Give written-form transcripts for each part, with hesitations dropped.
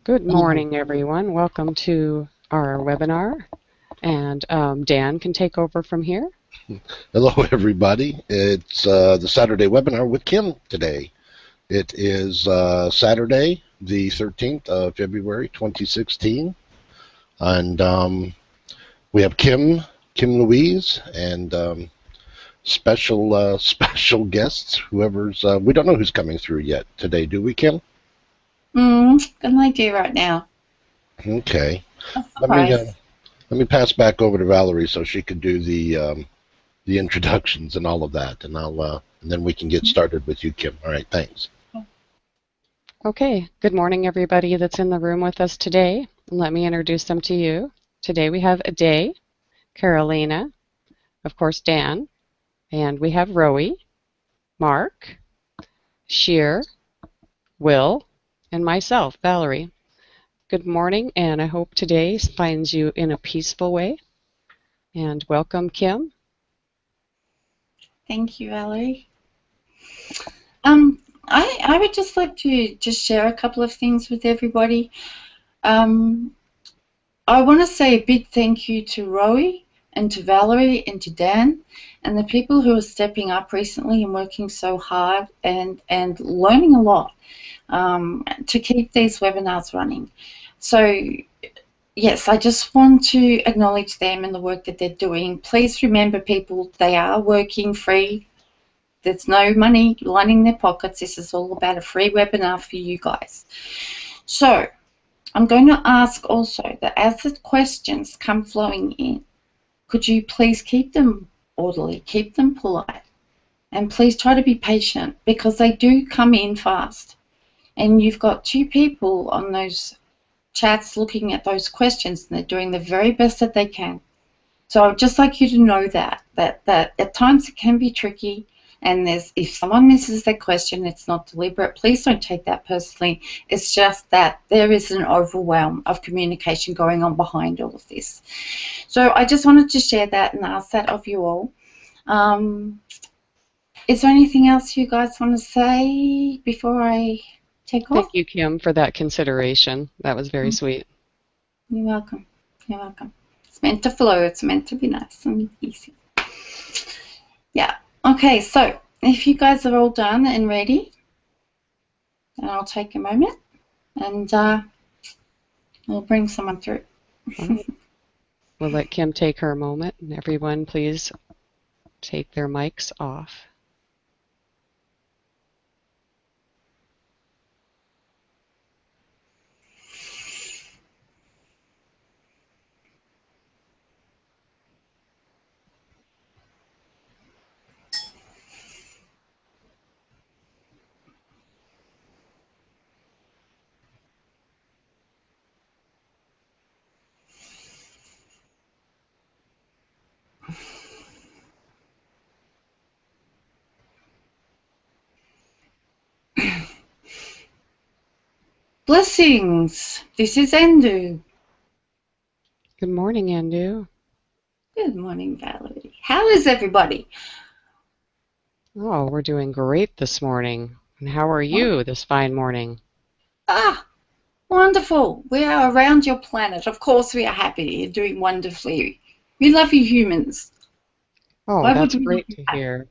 Good morning, everyone. Welcome to our webinar. And Dan can take over from here. Hello, everybody. It's the Saturday webinar with Kim today. It is Saturday, the 13th of February, 2016. And we have Kim Louise, and special guests, whoever's, we don't know who's coming through yet today, do we, Kim? Good idea right now. Okay. Let me pass back over to Valerie so she can do the introductions and all of that, and and then we can get started with you, Kim. All right, thanks. Okay. Good morning, everybody that's in the room with us today. Let me introduce them to you. Today we have Aday, Carolina, of course Dan, and we have Rowie, Mark, Sheer, Will, and myself, Valerie. Good morning, and I hope today finds you in a peaceful way. And welcome, Kim. Thank you, Valerie. I would just like to just share a couple of things with everybody. I want to say a big thank you to Rowie and to Valerie and to Dan and the people who are stepping up recently and working so hard and learning a lot to keep these webinars running. So, yes, I just want to acknowledge them and the work that they're doing. Please remember, people, they are working free. There's no money lining their pockets. This is all about a free webinar for you guys. So, I'm going to ask also that as the questions come flowing in, could you please keep them orderly, keep them polite, and please try to be patient because they do come in fast. And you've got two people on those chats looking at those questions, and they're doing the very best that they can. So I'd just like you to know that at times it can be tricky, and if someone misses their question, it's not deliberate. Please don't take that personally. It's just that there is an overwhelm of communication going on behind all of this. So I just wanted to share that and ask that of you all. Is there anything else you guys want to say before I take off? Thank you, Kim, for that consideration. That was very sweet. You're welcome. You're welcome. It's meant to flow. It's meant to be nice and easy. Yeah. Okay, so if you guys are all done and ready, then I'll take a moment and we'll bring someone through. Right. We'll let Kim take her moment, and everyone please take their mics off. Blessings. This is Endu. Good morning, Endu. Good morning, Valerie. How is everybody? Oh, we're doing great this morning. And how are you this fine morning? Ah, wonderful. We are around your planet. Of course we are happy. You're doing wonderfully. We love you humans. Oh, Why that's would we great not to be hear.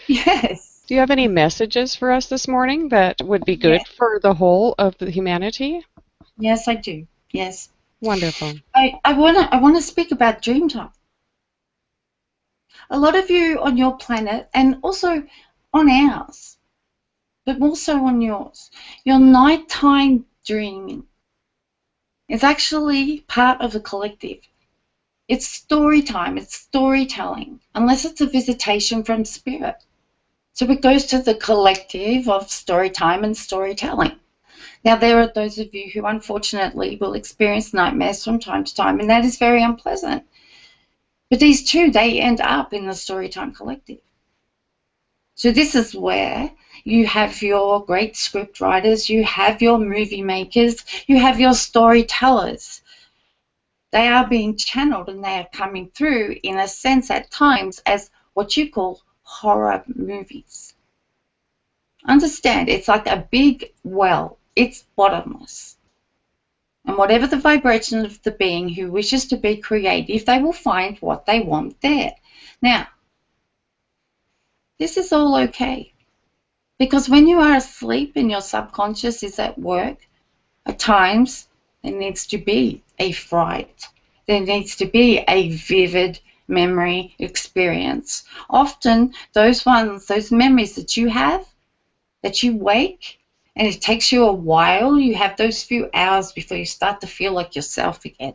Yes. Do you have any messages for us this morning that would be good for the whole of the humanity? Yes, I do. Yes. Wonderful. I wanna speak about dreamtime. A lot of you on your planet, and also on ours, but more so on yours, your nighttime dreaming is actually part of the collective. It's story time, it's storytelling, unless it's a visitation from spirit. So it goes to the collective of story time and storytelling. Now, there are those of you who unfortunately will experience nightmares from time to time, and that is very unpleasant. But these two, they end up in the Storytime Collective. So this is where you have your great script writers, you have your movie makers, you have your storytellers. They are being channeled and they are coming through, in a sense, at times, as what you call horror movies. Understand, it's like a big well. It's bottomless. And whatever the vibration of the being who wishes to be creative, they will find what they want there. Now, this is all okay. Because when you are asleep and your subconscious is at work, at times there needs to be a fright. There needs to be a vivid memory experience. Often those memories that you have, that you wake, and it takes you a while, you have those few hours before you start to feel like yourself again.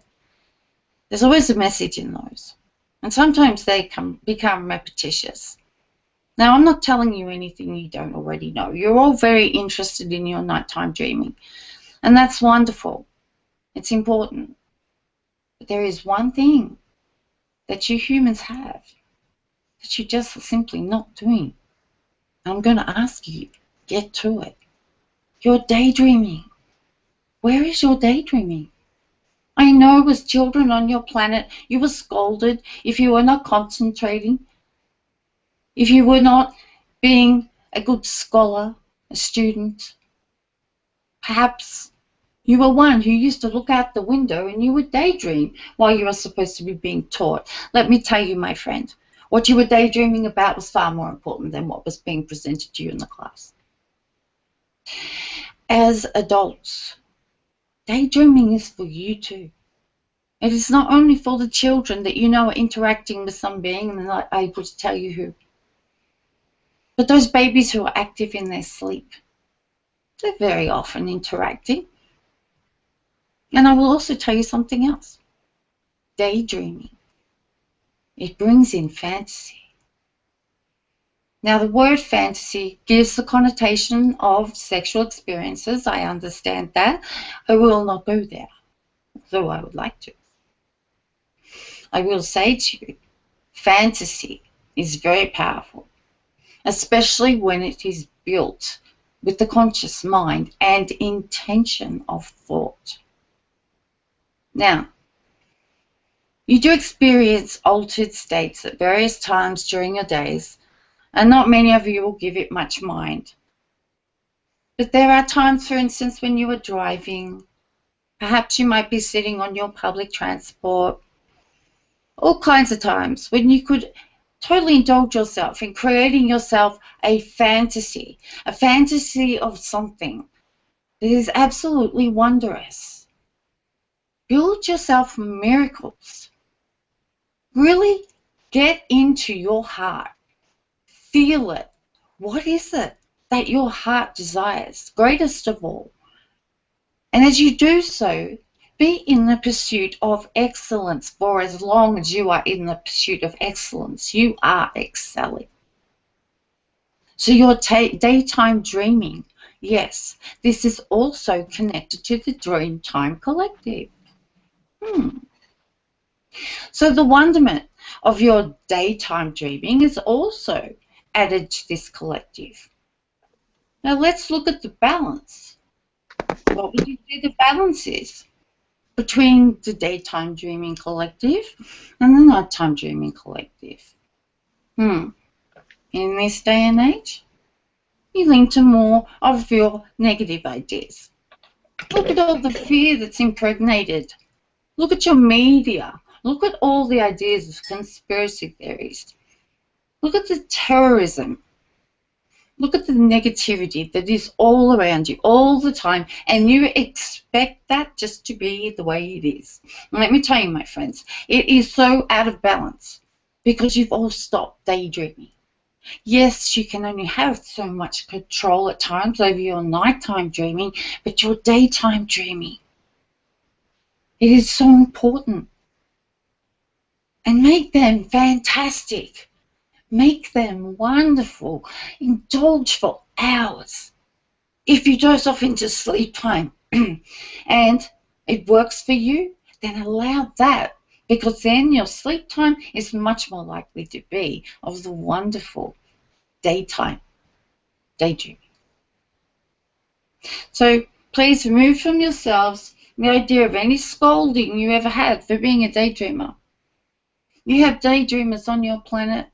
There's always a message in those. And sometimes they become repetitious. Now, I'm not telling you anything you don't already know. You're all very interested in your nighttime dreaming. And that's wonderful. It's important. But there is one thing that you humans have that you're just simply not doing. I'm going to ask you, get to it. You're daydreaming. Where is your daydreaming? I know as children on your planet, you were scolded if you were not concentrating, if you were not being a good scholar, a student. Perhaps you were one who used to look out the window and you would daydream while you were supposed to be being taught. Let me tell you, my friend, what you were daydreaming about was far more important than what was being presented to you in the class. As adults, daydreaming is for you too. It is not only for the children that you know are interacting with some being and they're not able to tell you who, but those babies who are active in their sleep. They're very often interacting. And I will also tell you something else. Daydreaming. It brings in fantasy. Now, the word fantasy gives the connotation of sexual experiences. I understand that. I will not go there, though I would like to. I will say to you, fantasy is very powerful, especially when it is built with the conscious mind and intention of thought. Now, you do experience altered states at various times during your days, and not many of you will give it much mind. But there are times, for instance, when you are driving, perhaps you might be sitting on your public transport, all kinds of times when you could totally indulge yourself in creating yourself a fantasy of something that is absolutely wondrous. Build yourself miracles. Really get into your heart. Feel it. What is it that your heart desires, greatest of all? And as you do so, be in the pursuit of excellence. For as long as you are in the pursuit of excellence, you are excelling. So your daytime dreaming, yes, this is also connected to the Dreamtime Collective. So the wonderment of your daytime dreaming is also added to this collective. Now let's look at the balance. What would you say the balance is between the daytime dreaming collective and the nighttime dreaming collective? In this day and age, you lean to more of your negative ideas. Look at all the fear that's impregnated. Look at your media. Look at all the ideas of conspiracy theories. Look at the terrorism. Look at the negativity that is all around you all the time, and you expect that just to be the way it is. And let me tell you, my friends, it is so out of balance because you've all stopped daydreaming. Yes, you can only have so much control at times over your nighttime dreaming, but your daytime dreaming, it is so important. And make them fantastic. Make them wonderful. Indulge for hours. If you doze off into sleep time and it works for you, then allow that, because then your sleep time is much more likely to be of the wonderful daytime daydreaming. So please remove from yourselves the idea of any scolding you ever had for being a daydreamer. You have daydreamers on your planet.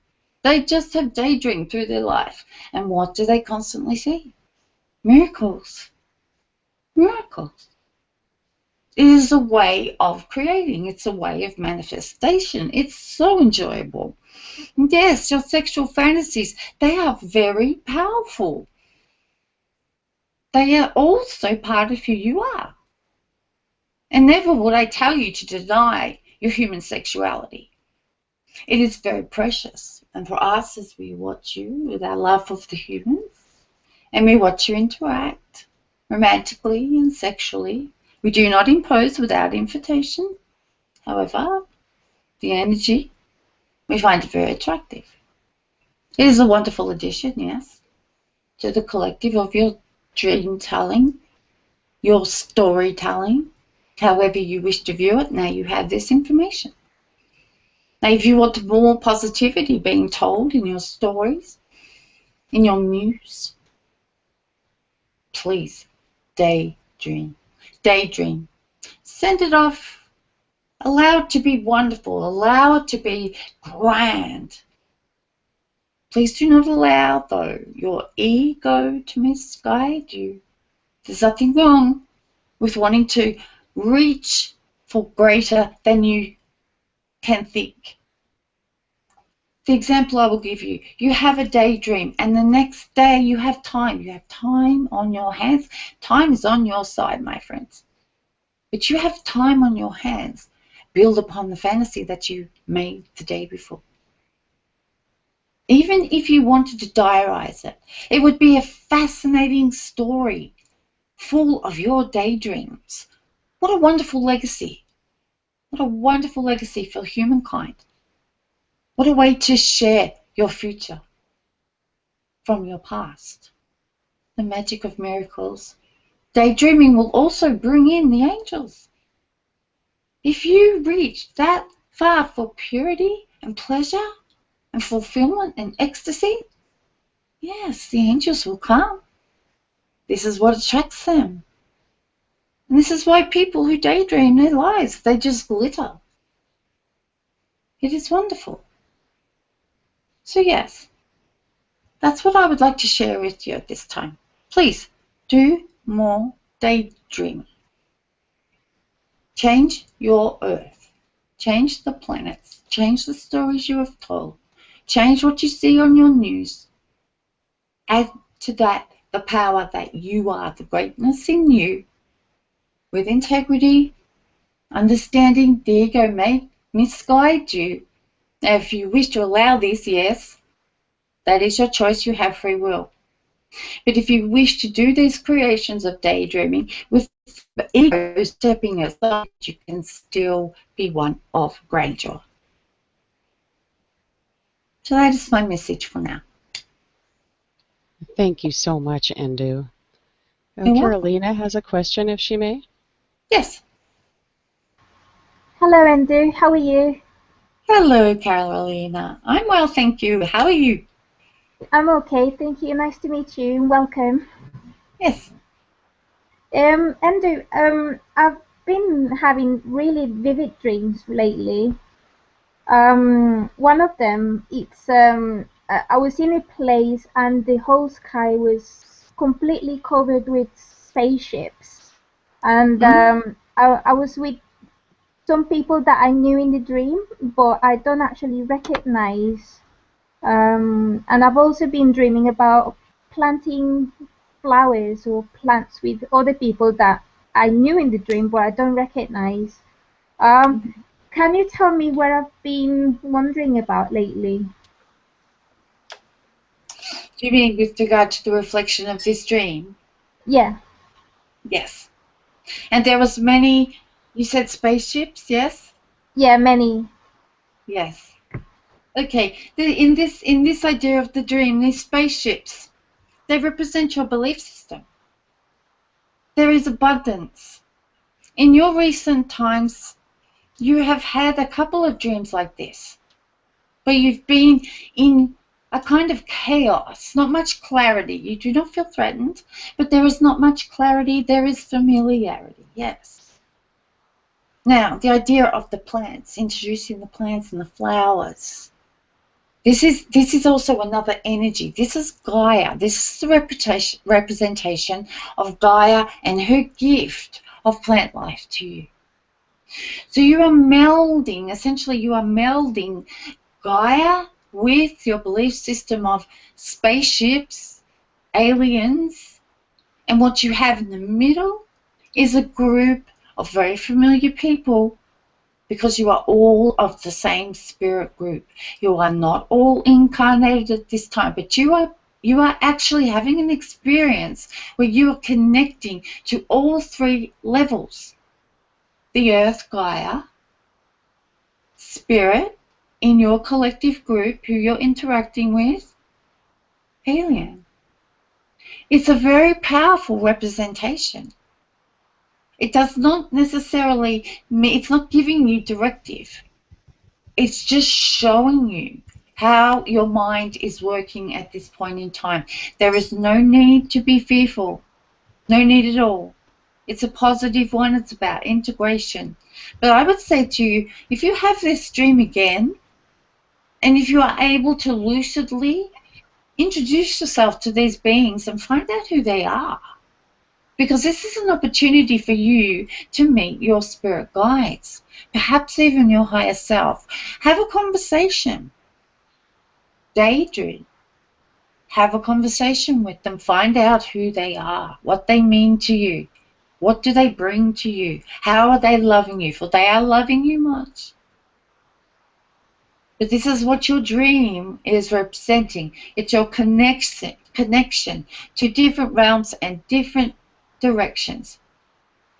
They just have daydreamed through their life. And what do they constantly see? Miracles. Miracles. It is a way of creating. It's a way of manifestation. It's so enjoyable. And yes, your sexual fantasies, they are very powerful. They are also part of who you are. And never would I tell you to deny your human sexuality. It is very precious. And for us, as we watch you with our love of the humans, and we watch you interact romantically and sexually, we do not impose without invitation. However, the energy, we find it very attractive. It is a wonderful addition, yes, to the collective of your dream telling, your storytelling, however you wish to view it. Now you have this information. Now, if you want more positivity being told in your stories, in your muse, please daydream. Daydream. Send it off. Allow it to be wonderful. Allow it to be grand. Please do not allow, though, your ego to misguide you. There's nothing wrong with wanting to reach for greater than you can think. The example I will give you, you have a daydream and the next day you have time. You have time on your hands. Time is on your side, my friends. But you have time on your hands. Build upon the fantasy that you made the day before. Even if you wanted to diarize it, it would be a fascinating story full of your daydreams. What a wonderful legacy. What a wonderful legacy for humankind. What a way to share your future from your past. The magic of miracles. Daydreaming will also bring in the angels. If you reach that far for purity and pleasure and fulfillment and ecstasy, yes, the angels will come. This is what attracts them. And this is why people who daydream their lives, they just glitter. It is wonderful. So yes, that's what I would like to share with you at this time. Please do more daydreaming. Change your earth. Change the planets. Change the stories you have told. Change what you see on your news. Add to that the power that you are, the greatness in you, with integrity, understanding. The ego may misguide you. Now, if you wish to allow this, yes, that is your choice. You have free will. But if you wish to do these creations of daydreaming with the ego stepping aside, you can still be one of grandeur. So that is my message for now. Thank you so much, Endu. You're welcome. Carolina has a question, if she may. Yes. Hello, Endu. How are you? Hello, Carolina. I'm well, thank you. How are you? I'm okay, thank you. Nice to meet you and welcome. Yes. Endu, I've been having really vivid dreams lately. One of them, it's I was in a place and the whole sky was completely covered with spaceships, and I was with some people that I knew in the dream, but I don't actually recognize. And I've also been dreaming about planting flowers or plants with other people that I knew in the dream, but I don't recognize. Can you tell me what I've been wondering about lately? Do you mean with regard to the reflection of this dream? Yeah. Yes. And there was many, you said spaceships, yes? Yeah, many. Yes. Okay. In this idea of the dream, these spaceships, they represent your belief system. There is abundance. In your recent times, you have had a couple of dreams like this, where you've been in a kind of chaos, not much clarity. You do not feel threatened, but there is not much clarity. There is familiarity, yes. Now, the idea of the plants, introducing the plants and the flowers. This is also another energy. This is Gaia. This is the representation of Gaia and her gift of plant life to you. So you are melding, essentially you are melding Gaia with your belief system of spaceships, aliens, and what you have in the middle is a group of very familiar people, because you are all of the same spirit group. You are not all incarnated at this time, but you are actually having an experience where you are connecting to all three levels. The Earth, Gaia, Spirit, in your collective group who you're interacting with, Alien. It's a very powerful representation. It does not necessarily mean, it's not giving you directive. It's just showing you how your mind is working at this point in time. There is no need to be fearful. No need at all. It's a positive one. It's about integration. But I would say to you, if you have this dream again, and if you are able to lucidly introduce yourself to these beings and find out who they are, because this is an opportunity for you to meet your spirit guides, perhaps even your higher self. Have a conversation. Daydream. Have a conversation with them. Find out who they are, what they mean to you. What do they bring to you? How are they loving you? For they are loving you much. But this is what your dream is representing. It's your connection to different realms and different directions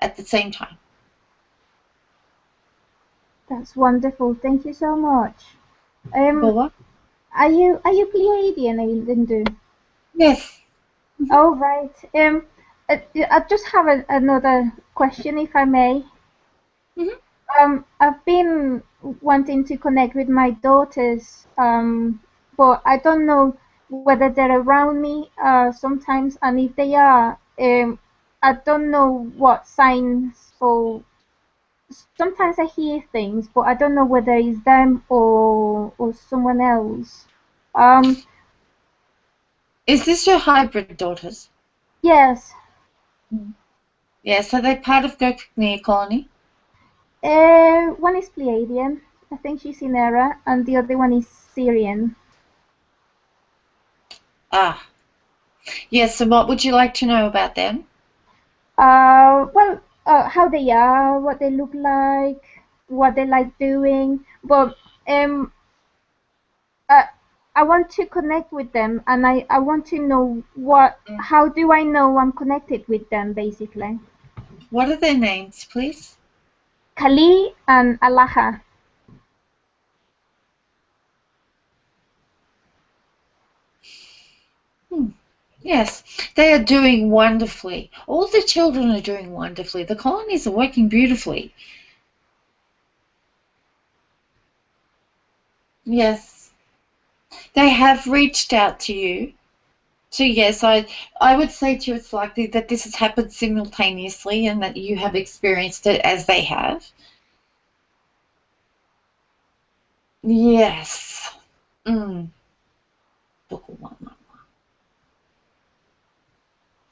at the same time. That's wonderful. Thank you so much. Boa? Are you Pleiadian, Endu? Yes. Oh, right. I just have another question, if I may. I've been wanting to connect with my daughters, but I don't know whether they're around me sometimes, and if they are, I don't know what signs, or sometimes I hear things, but I don't know whether it's them or someone else. Is this your hybrid daughters? Yes. Yes, are they part of Girk Fitneer colony? One is Pleiadian. I think she's in Era, and the other one is Sirian. Ah. Yes, so what would you like to know about them? Well, how they are, what they look like, what they like doing. But I want to connect with them, and I want to know how do I know I'm connected with them, basically. What are their names, please? Kalia and Alaha. Yes, they are doing wonderfully. All the children are doing wonderfully. The colonies are working beautifully. Yes. They have reached out to you. So yes, I would say to you it's likely that this has happened simultaneously and that you have experienced it as they have. Yes.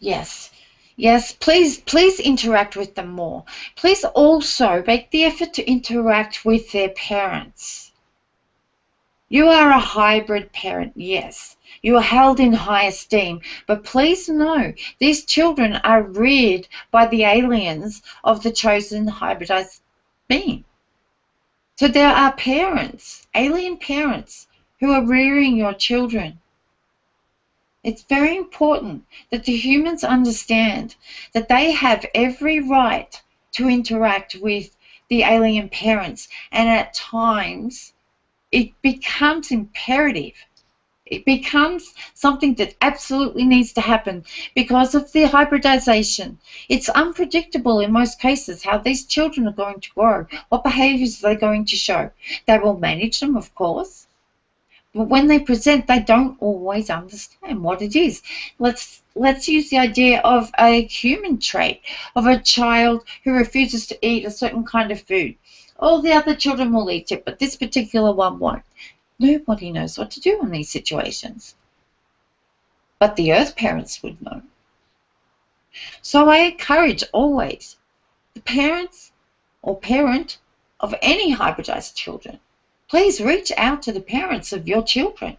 Yes. Yes, please interact with them more. Please also make the effort to interact with their parents. You are a hybrid parent, yes. You are held in high esteem, but please know these children are reared by the aliens of the chosen hybridized being. So there are parents, alien parents, who are rearing your children. It's very important that the humans understand that they have every right to interact with the alien parents, and at times it becomes imperative. It becomes something that absolutely needs to happen because of the hybridization. It's unpredictable in most cases how these children are going to grow, what behaviors they're going to show. They will manage them, of course, but when they present, they don't always understand what it is. Let's use the idea of a human trait, of a child who refuses to eat a certain kind of food. All the other children will eat it, but this particular one won't. Nobody knows what to do in these situations. But the Earth parents would know. So I encourage always the parents or parent of any hybridized children, please reach out to the parents of your children.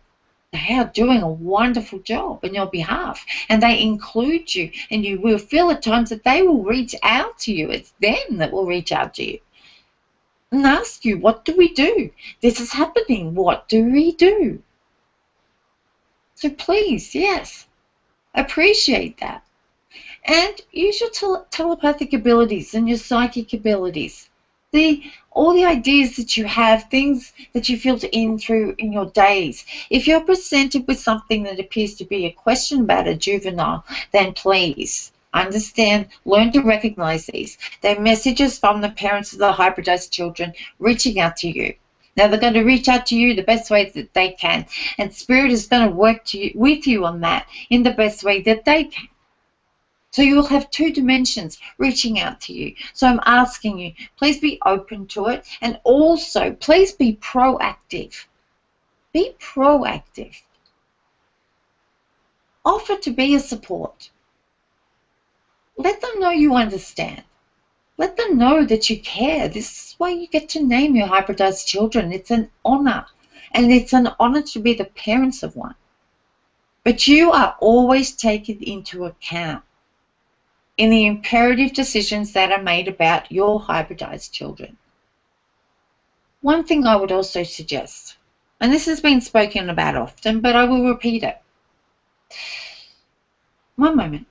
They are doing a wonderful job on your behalf, and they include you, and you will feel at times that they will reach out to you. It's them that will reach out to you and ask you, what do we do? This is happening. What do we do? So please, yes, appreciate that. And use your telepathic abilities and your psychic abilities. All the ideas that you have, things that you filter in through in your days. If you're presented with something that appears to be a question about a juvenile, then please understand, learn to recognize these. They're messages from the parents of the hybridized children reaching out to you. Now, they're going to reach out to you the best way that they can, and Spirit is going to work with you on that in the best way that they can. So you will have two dimensions reaching out to you. So I'm asking you, please be open to it, and also please be proactive. Be proactive. Offer to be a support. Let them know you understand. Let them know that you care. This is why you get to name your hybridized children. It's an honor, and it's an honor to be the parents of one. But you are always taken into account in the imperative decisions that are made about your hybridized children. One thing I would also suggest, and this has been spoken about often, but I will repeat it. One moment.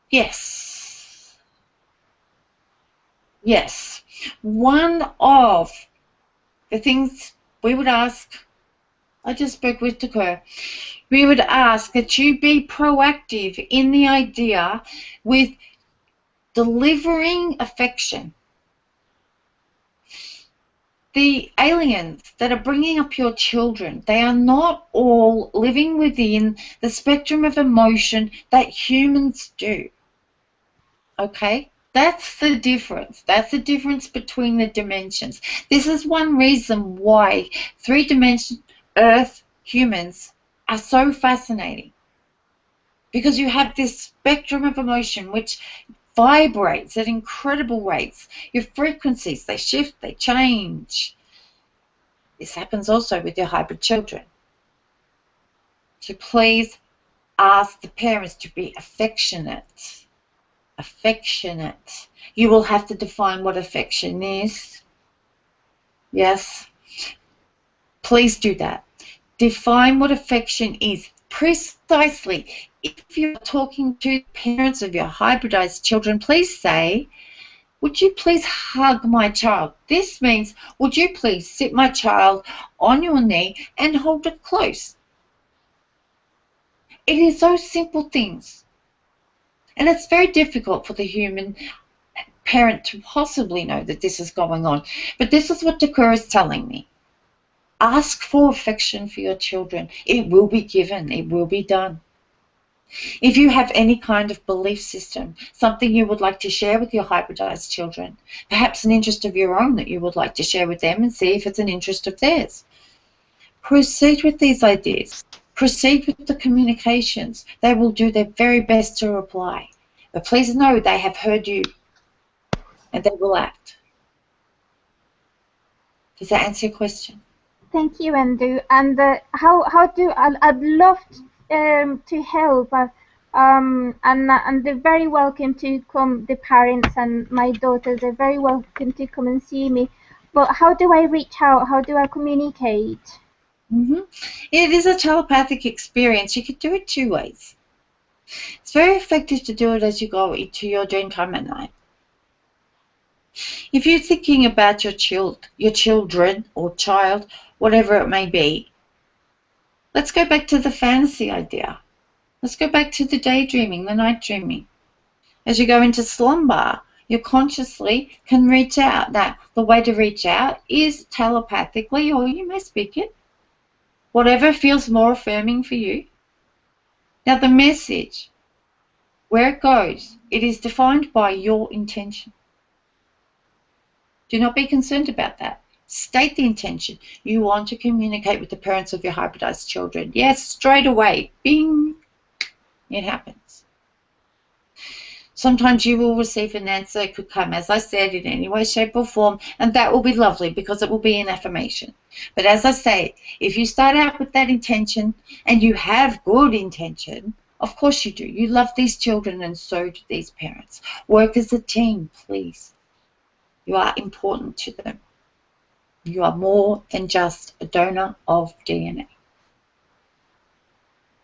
Yes. Yes. One of the things we would ask, I just spoke with Hucolo, we would ask that you be proactive in the idea with delivering affection. The aliens that are bringing up your children, they are not all living within the spectrum of emotion that humans do. Okay? That's the difference. That's the difference between the dimensions. This is one reason why three-dimension Earth humans are so fascinating. Because you have this spectrum of emotion which vibrates at incredible rates. Your frequencies, they shift, they change. This happens also with your hybrid children. So please ask the parents to be affectionate. Affectionate. You will have to define what affection is. Yes. Please do that. Define what affection is precisely. If you're talking to parents of your hybridized children, please say, would you please hug my child? This means, would you please sit my child on your knee and hold it close? It is those simple things. And it's very difficult for the human parent to possibly know that this is going on. But this is what Hucolo is telling me. Ask for affection for your children. It will be given. It will be done. If you have any kind of belief system, something you would like to share with your hybridized children, perhaps an interest of your own that you would like to share with them and see if it's an interest of theirs, proceed with these ideas. Proceed with the communications. They will do their very best to reply. But please know they have heard you and they will act. Does that answer your question? Thank you, Endu. And I'd love to help. And they're very welcome to come. The parents and my daughters are very welcome to come and see me. But how do I reach out? How do I communicate? It is a telepathic experience. You could do it two ways. It's very effective to do it as you go into your dream time at night. If you're thinking about your children or child, whatever it may be, let's go back to the fantasy idea. Let's go back to the daydreaming, the night dreaming. As you go into slumber, you consciously can reach out. Now, the way to reach out is telepathically, or you may speak it. Whatever feels more affirming for you. Now the message, where it goes, it is defined by your intention. Do not be concerned about that. State the intention. You want to communicate with the parents of your hybridized children. Yes, straight away. Bing. It happens. Sometimes you will receive an answer. It could come, as I said, in any way, shape, or form, and that will be lovely because it will be an affirmation. But as I say, if you start out with that intention and you have good intention, of course you do. You love these children and so do these parents. Work as a team, please. You are important to them. You are more than just a donor of DNA.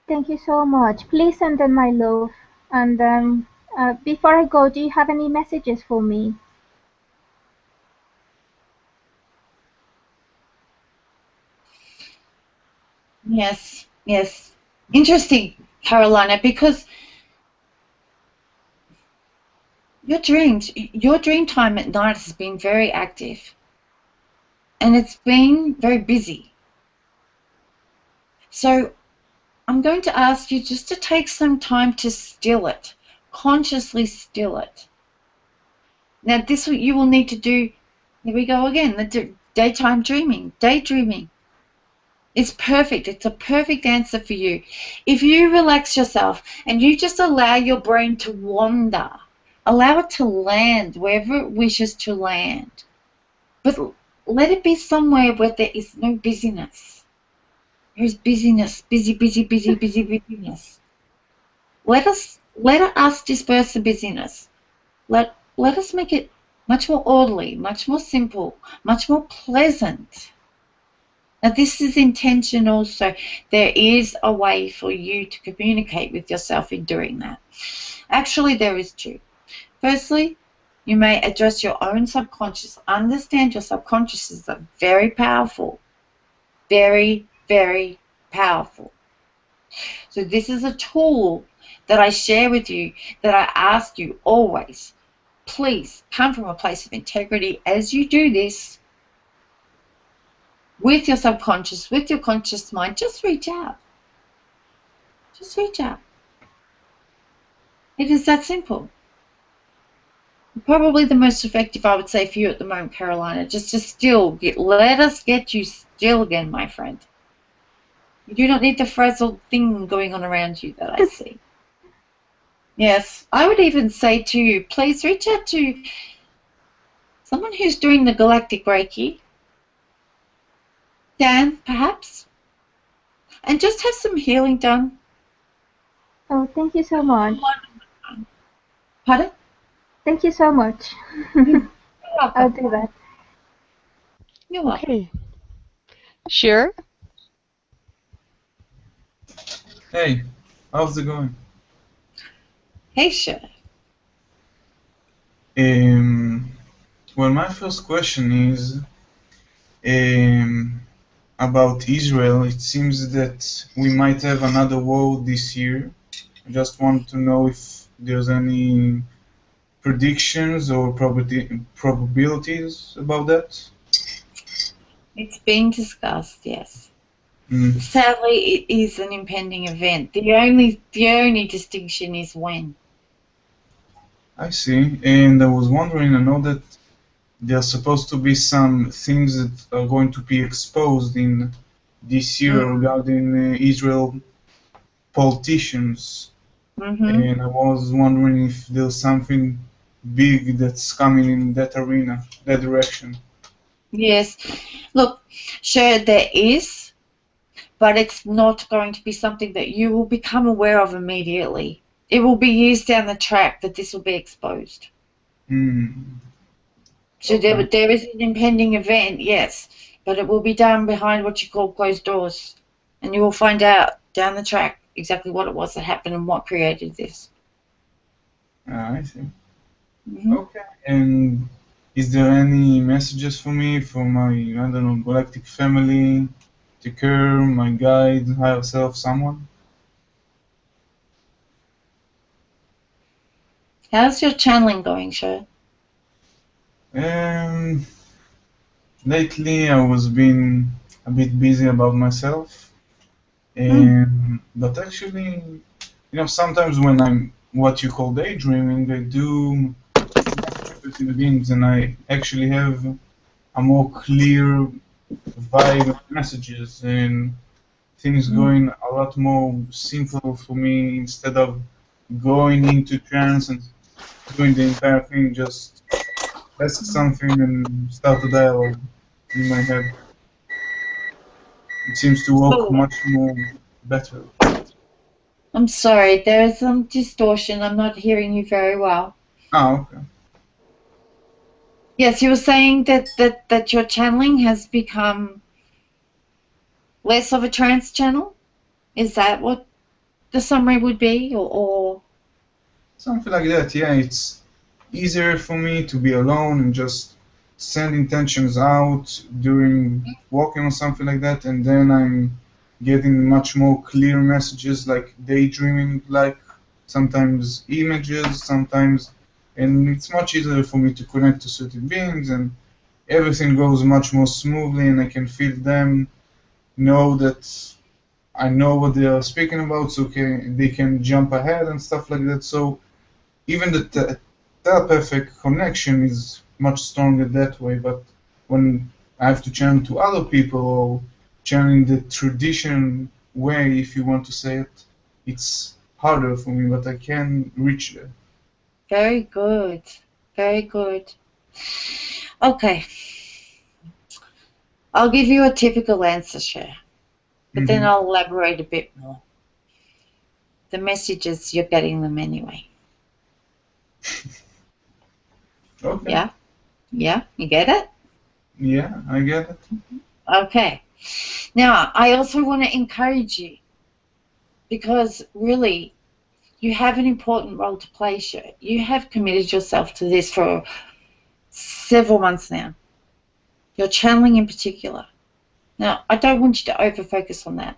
Thank you so much. Please send them my love. And before I go, do you have any messages for me? Yes, yes. Interesting, Carolina, because your dream time at night has been very active. And it's been very busy. So I'm going to ask you just to take some time to still it, consciously still it. Now this you will need to do, here we go again, the daytime dreaming, daydreaming. It's perfect. It's a perfect answer for you. If you relax yourself and you just allow your brain to wander, allow it to land wherever it wishes to land, but let it be somewhere where there is no busyness. There is busyness, busyness. Let us disperse the busyness. Let us make it much more orderly, much more simple, much more pleasant. Now this is intention also. There is a way for you to communicate with yourself in doing that. Actually, there is two. Firstly, you may address your own subconscious. Understand your subconsciouses are very powerful. Very, very powerful. So this is a tool that I share with you, that I ask you always, please come from a place of integrity as you do this with your subconscious, with your conscious mind. Just reach out. Just reach out. It is that simple. Probably the most effective, I would say, for you at the moment, Carolina. Just to still let us get you still again, my friend. You do not need the frazzled thing going on around you that I see. Yes, I would even say to you, please reach out to someone who's doing the Galactic Reiki. Dan, perhaps. And just have some healing done. Oh, thank you so much. Pardon? Thank you so much. You're welcome. I'll do that. You're welcome. Okay. Sure. Hey, how's it going? Hey, sure. Well, my first question is about Israel. It seems that we might have another war this year. I just want to know if there's any predictions or probabilities about that. It's being discussed, yes. Mm. Sadly, it is an impending event. The only distinction is when. I see. And I was wondering, I know that there are supposed to be some things that are going to be exposed in this year regarding Israel politicians. And I was wondering if there's something big that's coming in that arena, that direction. Yes. Look, sure, there is, but it's not going to be something that you will become aware of immediately. It will be years down the track that this will be exposed. So Okay. there is an impending event, yes, but it will be done behind what you call closed doors. And you will find out down the track exactly what it was that happened and what created this. I see. Okay. And is there any messages for me, for my, I don't know, galactic family, to care, my guide, higher self, someone? How's your channeling going, Sher? Lately I was being a bit busy about myself, but actually, sometimes when I'm what you call daydreaming, I do with the beings, and I actually have a more clear vibe of messages and things going a lot more simple for me instead of going into trance and doing the entire thing, just ask something and start a dialogue in my head. It seems to work much more better. I'm sorry, there is some distortion. I'm not hearing you very well. Oh, okay. Yes, you were saying that your channeling has become less of a trance channel? Is that what the summary would be, or? Something like that, yeah. It's easier for me to be alone and just send intentions out during walking or something like that, and then I'm getting much more clear messages, like daydreaming, like sometimes images, sometimes, and it's much easier for me to connect to certain beings, and everything goes much more smoothly, and I can feel them, know that I know what they are speaking about, so they can jump ahead and stuff like that. So even the telepathic connection is much stronger that way, but when I have to channel to other people or channel in the tradition way, if you want to say it, it's harder for me, but I can reach there. Very good. Very good. Okay. I'll give you a typical answer, Cher, but then I'll elaborate a bit more. The messages, you're getting them anyway. Okay. Yeah? Yeah? You get it? Yeah, I get it. Okay. Now, I also want to encourage you, because really, you have an important role to play, Cher. You have committed yourself to this for several months now. You're channeling in particular. Now, I don't want you to over-focus on that,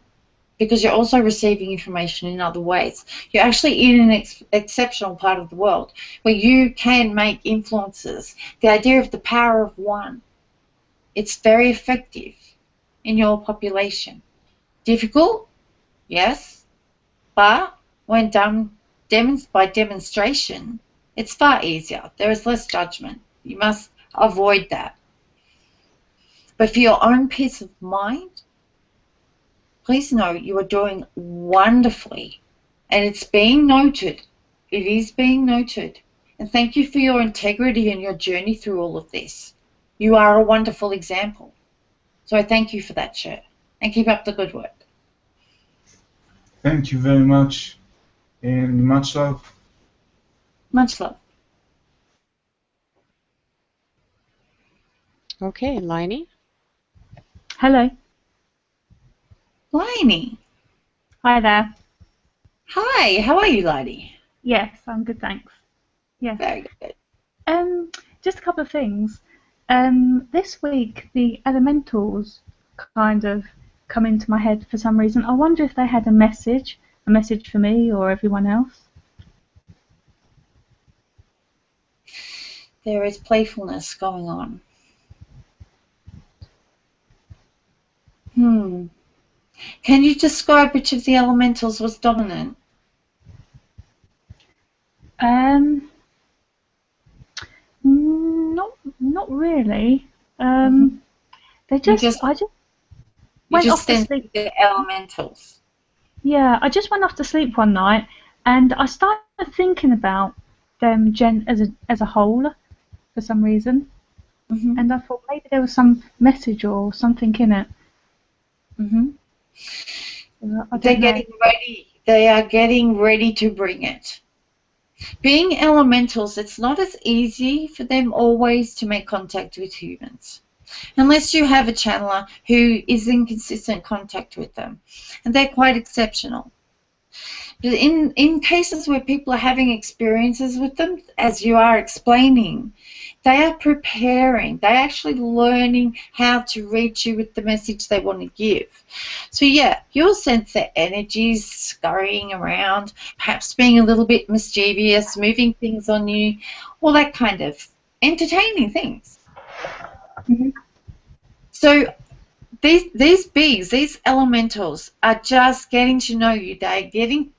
because you're also receiving information in other ways. You're actually in an exceptional part of the world where you can make influences. The idea of the power of one, it's very effective in your population. Difficult? Yes. But when done by demonstration, it's far easier. There is less judgment. You must avoid that. But for your own peace of mind, please know you are doing wonderfully, and it's being noted. It is being noted. And thank you for your integrity and your journey through all of this. You are a wonderful example. So I thank you for that, Cher. And keep up the good work. Thank you very much, and much love. Much love. Okay, Liney. Hello. Liney. Hi there. Hi, how are you, Liney? Yes, I'm good, thanks. Yes. Very good. Just a couple of things. This week the elementals kind of come into my head for some reason. I wonder if they had a message for me or everyone else. There is playfulness going on. Can you describe which of the elementals was dominant? Not really. I just went off to sleep. The elementals. Yeah, I just went off to sleep one night, and I started thinking about them as a whole for some reason, and I thought maybe there was some message or something in it. They're getting ready. They are getting ready to bring it. Being elementals, it's not as easy for them always to make contact with humans, unless you have a channeler who is in consistent contact with them, and they're quite exceptional. But in cases where people are having experiences with them, as you are explaining, they are preparing. They're actually learning how to reach you with the message they want to give. So yeah, you'll sense their energies scurrying around, perhaps being a little bit mischievous, moving things on you, all that kind of entertaining things. So these beings, these elementals, are just getting to know you. They're getting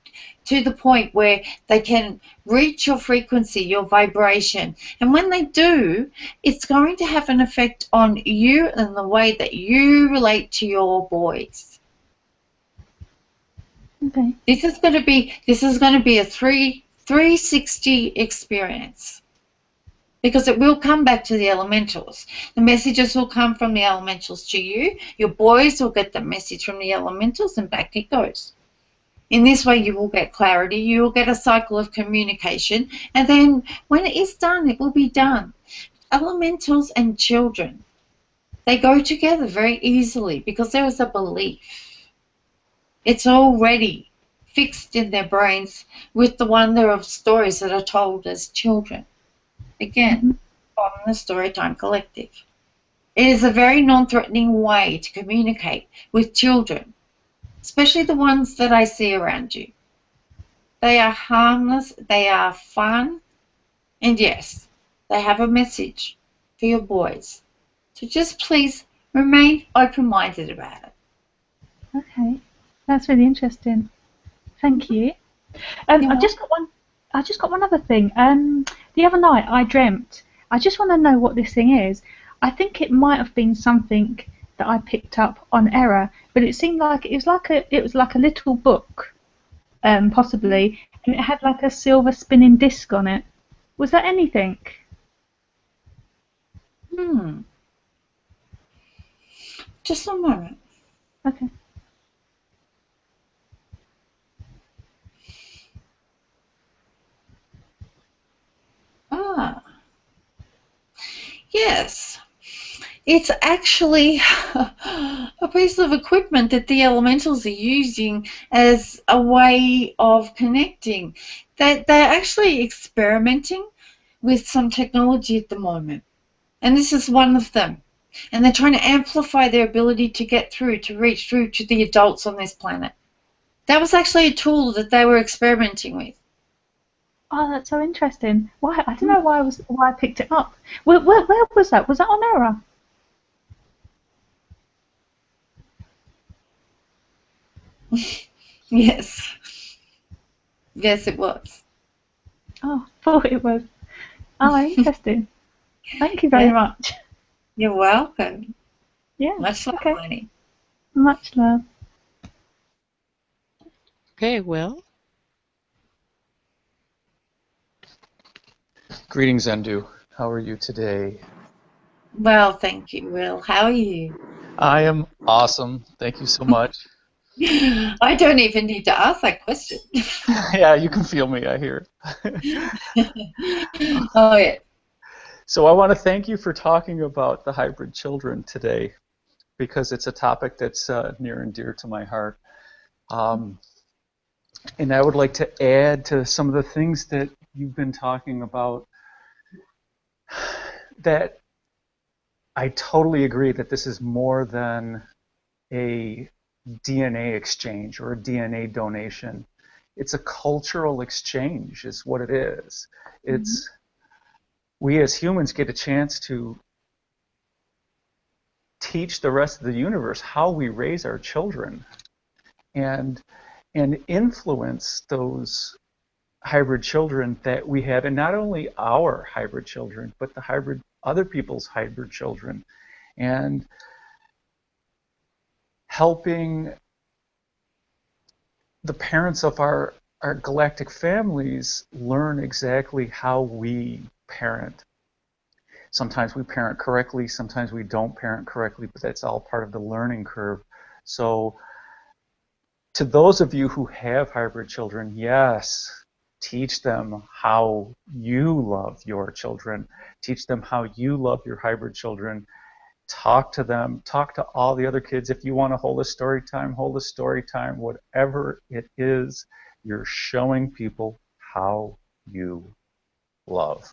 to the point where they can reach your frequency, your vibration. And when they do, it's going to have an effect on you and the way that you relate to your boys. Okay. This is going to be a 360 experience, because it will come back to the elementals. The messages will come from the elementals to you. Your boys will get the message from the elementals, and back it goes. In this way, you will get clarity. You will get a cycle of communication. And then when it is done, it will be done. Elementals and children, they go together very easily because there is a belief. It's already fixed in their brains with the wonder of stories that are told as children. Again, from the Storytime Collective. It is a very non-threatening way to communicate with children, especially the ones that I see around you. They are harmless, they are fun, and yes, they have a message for your boys. So just please remain open-minded about it. Okay, that's really interesting. Thank you. I just got one other thing. The other night I dreamt. I just want to know what this thing is. I think it might have been something that I picked up on error, but it seemed like it was like a little book, possibly, and it had like a silver spinning disc on it. Was that anything? Just a moment. Okay. Yes. It's actually a piece of equipment that the elementals are using as a way of connecting. They're actually experimenting with some technology at the moment. And this is one of them. And they're trying to amplify their ability to get through, to reach through to the adults on this planet. That was actually a tool that they were experimenting with. Oh, that's so interesting. Why? I don't know why I picked it up. Where was that? Was that on error? Yes. Yes, it was. Oh, I thought it was. Oh, interesting. Thank you very much. You're welcome. Yeah. Much love, okay. honey. Much love. Okay, Will. Greetings, Endu. How are you today? Well, thank you, Will. How are you? I am awesome. Thank you so much. I don't even need to ask that question. Yeah, you can feel me, I hear. Oh, yeah. So I want to thank you for talking about the hybrid children today, because it's a topic that's near and dear to my heart. And I would like to add to some of the things that you've been talking about, that I totally agree that this is more than a DNA exchange or a DNA donation. It's a cultural exchange is what it is. It's we as humans get a chance to teach the rest of the universe how we raise our children and influence those hybrid children that we have, and not only our hybrid children, but the other people's hybrid children, and helping the parents of our galactic families learn exactly how we parent. Sometimes we parent correctly, sometimes we don't parent correctly, but that's all part of the learning curve. So to those of you who have hybrid children, yes, teach them how you love your children. Teach them how you love your hybrid children. Talk to them. Talk to all the other kids. If you want to hold a story time, hold a story time. Whatever it is, you're showing people how you love.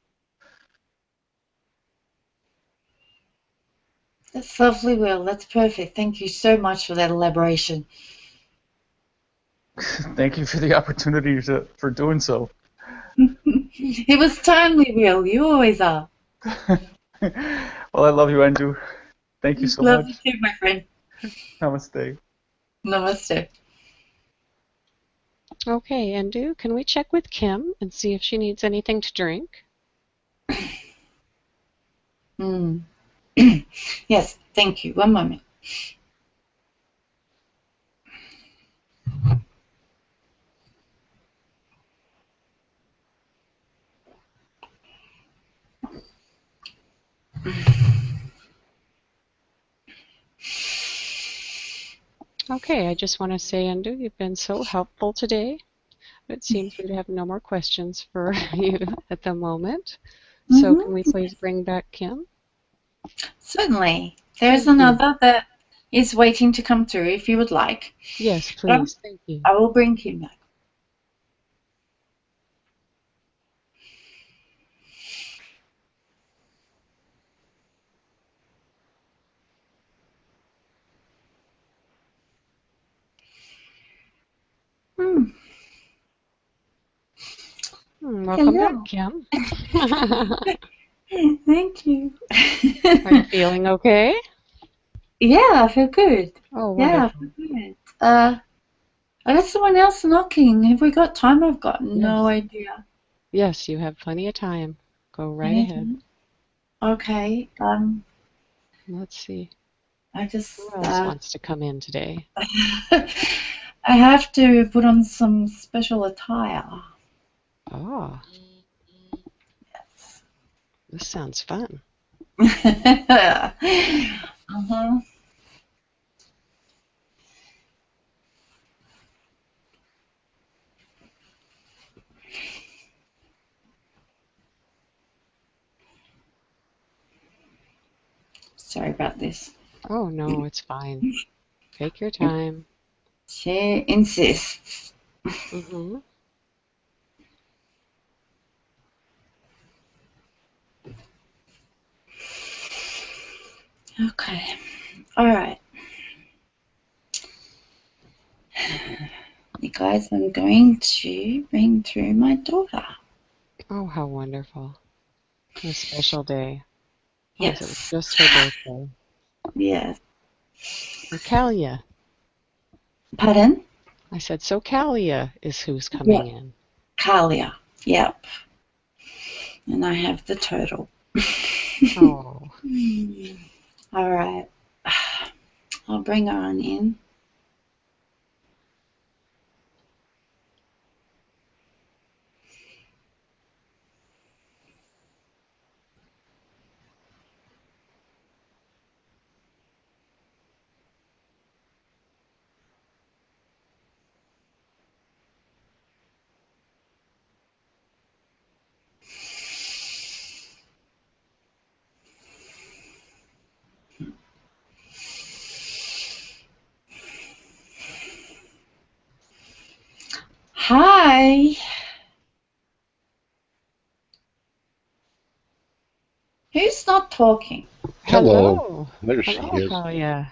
That's lovely, Will. That's perfect. Thank you so much for that elaboration. Thank you for the opportunity for doing so. It was timely, Will. You always are. Well, I love you, Endu. Thank you so much. Love you too, my friend. Namaste. Namaste. Okay, Endu, can we check with Kim and see if she needs anything to drink? Yes, thank you. One moment. Okay, I just want to say, Endu, you've been so helpful today. It seems we have no more questions for you at the moment. So can we please bring back Kim? Certainly. There's another that is waiting to come through if you would like. Yes, please. Thank you. I will bring him back. Welcome back, Kim. Thank you. Are you feeling okay? Yeah, I feel good. Oh, wonderful. Yeah, I feel good. I got someone else knocking. Have we got time? I've got no idea. Yes, you have plenty of time. Go right ahead. Okay. Let's see. I just. Who else wants to come in today? I have to put on some special attire. Oh. Yes. This sounds fun. Sorry about this. Oh, no, it's fine. Take your time. She insists. Okay. All right. You guys, I'm going to bring through my daughter. Oh, how wonderful. A special day. Yes. It was just her birthday. Yes. Kalia. Pardon? I said, so Kalia is who's coming in. Kalia. Yep. And I have the turtle. Oh. All right. I'll bring her on in. Hi. Who's not talking? Hello. There she is. Kalia.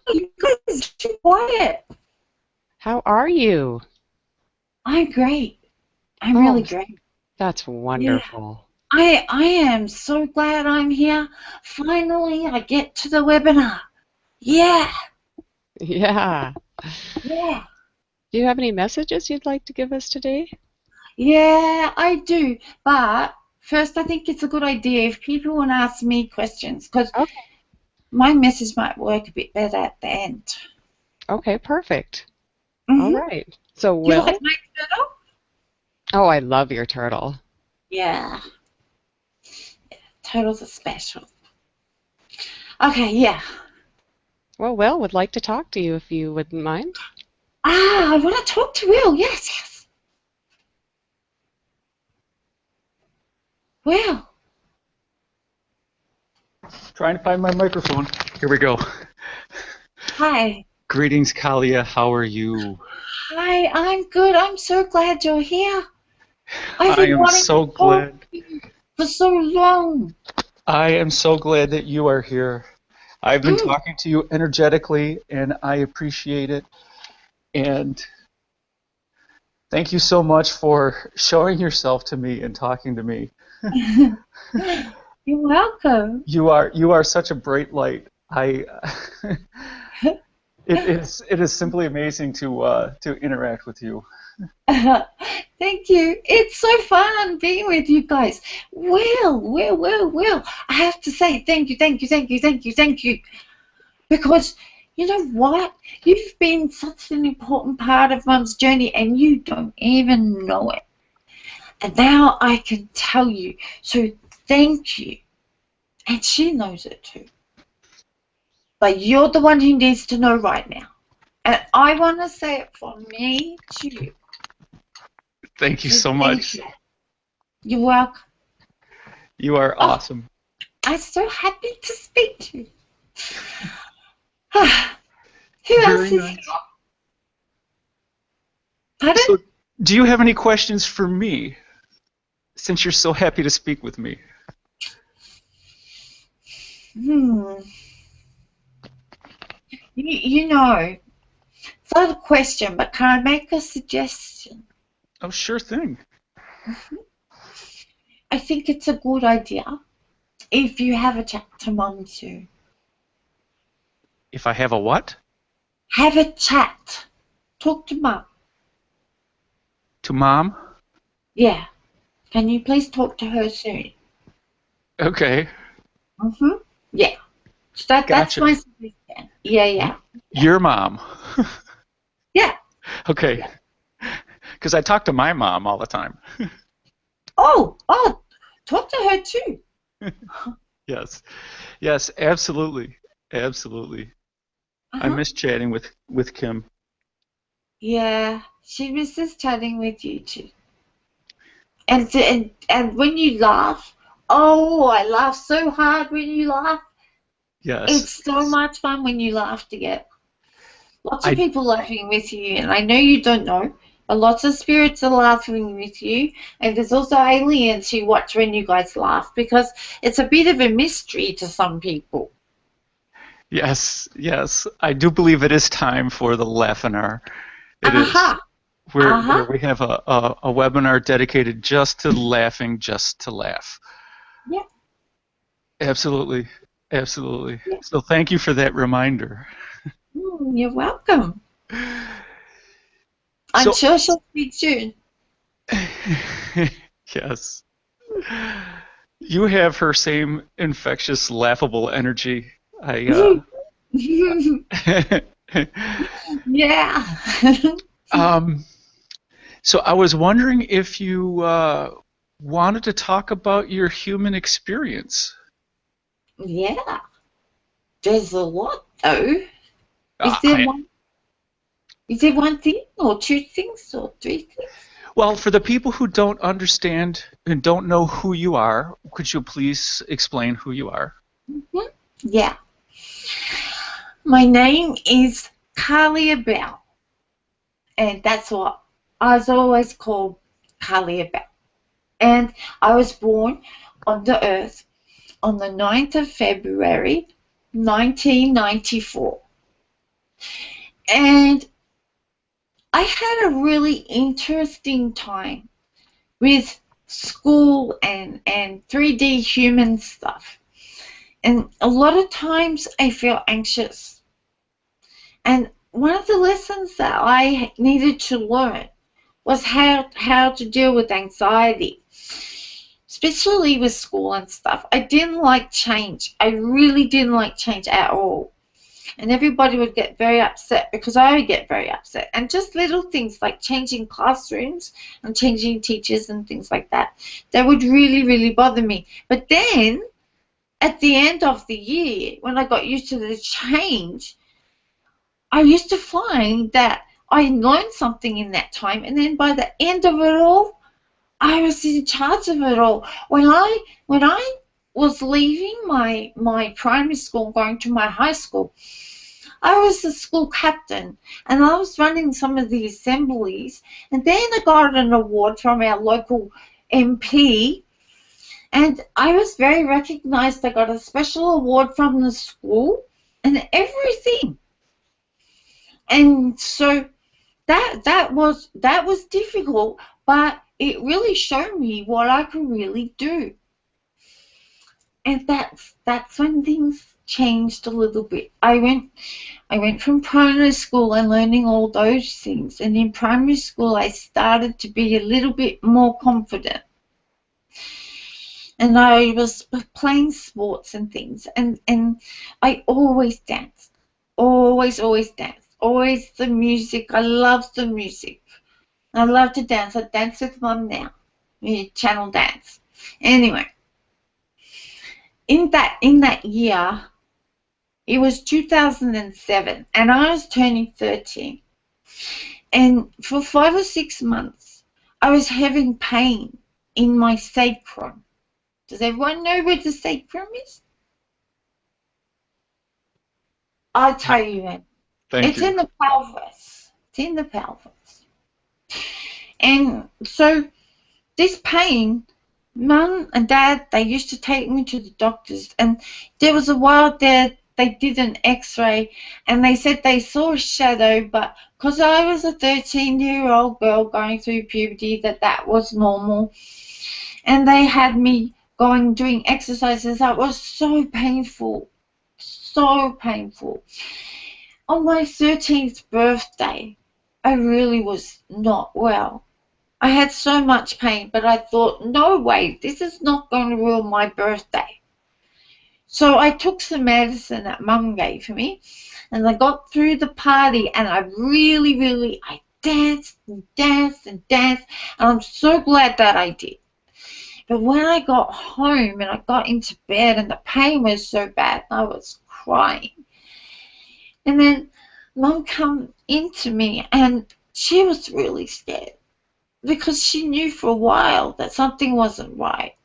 You guys are too quiet. How are you? I'm great. I'm really great. That's wonderful. Yeah. I am so glad I'm here. Finally, I get to the webinar. Yeah. Yeah. Yeah. Do you have any messages you'd like to give us today? Yeah, I do. But first, I think it's a good idea if people want to ask me questions, because my message might work a bit better at the end. Okay, perfect. All right. So, Do you like my turtle? Oh, I love your turtle. Yeah. Turtles are special. Okay, yeah. Well, Will would like to talk to you if you wouldn't mind. I want to talk to Will. Yes, yes. Will. Trying to find my microphone. Here we go. Hi. Greetings, Kalia. How are you? Hi, I'm good. I'm so glad you're here. I've I been am wanting so to talk glad. to you for so long. I am so glad that you are here. I've been talking to you energetically, and I appreciate it. And thank you so much for showing yourself to me and talking to me. You're welcome. You are such a bright light. It is simply amazing to interact with you. Thank you. It's so fun being with you guys. Well. I have to say thank you. Because you know what? You've been such an important part of Mum's journey and you don't even know it. And now I can tell you. So thank you. And she knows it too. But you're the one who needs to know right now. And I want to say it for me too. Thank you so much. You. You're welcome. You are awesome. I'm so happy to speak to you. Who else is here? Pardon? So, do you have any questions for me, since you're so happy to speak with me? You know, it's not a question, but can I make a suggestion? Oh, sure thing. I think it's a good idea if you have a chat to Mum too. If I have a what? Have a chat. Talk to Mum. To Mom? Yeah. Can you please talk to her soon? Okay. Yeah. So that's Gotcha. my suggestion. Yeah. Your mom? Yeah. Okay. Because I talk to my mom all the time. Oh, talk to her too. Yes, absolutely. I miss chatting with Kim. Yeah, she misses chatting with you too. And when you laugh, I laugh so hard when you laugh. Yes. It's so much fun when you laugh together. Lots of people laughing with you, and I know you don't know, but lots of spirits are laughing with you, and there's also aliens who watch when you guys laugh, because it's a bit of a mystery to some people. Yes. I do believe it is time for the Laughinar. It is. Where we have a webinar dedicated just to laughing, just to laugh. Yeah. Absolutely. Yeah. So thank you for that reminder. You're welcome. I'm sure she'll speak soon. Yes. You have her same infectious, laughable energy. Yeah. So I was wondering if you wanted to talk about your human experience. Yeah. There's a lot, though. Is there one thing, or two things, or three things? Well, for the people who don't understand and don't know who you are, could you please explain who you are? Yeah. My name is Kalia, and that's what I was always called, Kalia. And I was born on the Earth on the 9th of February, 1994. And I had a really interesting time with school and 3D human stuff. And a lot of times I feel anxious. And one of the lessons that I needed to learn was how to deal with anxiety, especially with school and stuff. I didn't like change. I really didn't like change at all. And everybody would get very upset because I would get very upset. And just little things like changing classrooms and changing teachers and things like that, that would really, really bother me. But then, at the end of the year, when I got used to the change, I used to find that I learned something in that time. And then by the end of it all, I was in charge of it all. When I was leaving my primary school and going to my high school, I was the school captain, and I was running some of the assemblies, and then I got an award from our local MP, and I was very recognized. I got a special award from the school and everything. And so that was difficult, but it really showed me what I could really do. And that's when things changed a little bit. I went from primary school and learning all those things, and in primary school I started to be a little bit more confident. And I was playing sports and things, and I always danced, always danced, always the music. I loved the music. I love to dance. I dance with Mum now. We channel dance. Anyway, in that year, it was 2007, and I was turning 13. And for 5 or 6 months, I was having pain in my sacrum. Does everyone know where the sacrum is? I'll tell you when. It's in the pelvis. It's in the pelvis. And so this pain, Mum and Dad, they used to take me to the doctors, and there was a while there they did an x-ray, and they said they saw a shadow, but because I was a 13-year-old girl going through puberty, that was normal. And they had me doing exercises that was so painful, so painful. On my 13th birthday, I really was not well. I had so much pain, but I thought, no way, this is not going to ruin my birthday. So I took some medicine that Mum gave me, and I got through the party, and I I danced and danced and danced, and I'm so glad that I did. But when I got home and I got into bed and the pain was so bad, I was crying. And then Mum came into me and she was really scared because she knew for a while that something wasn't right.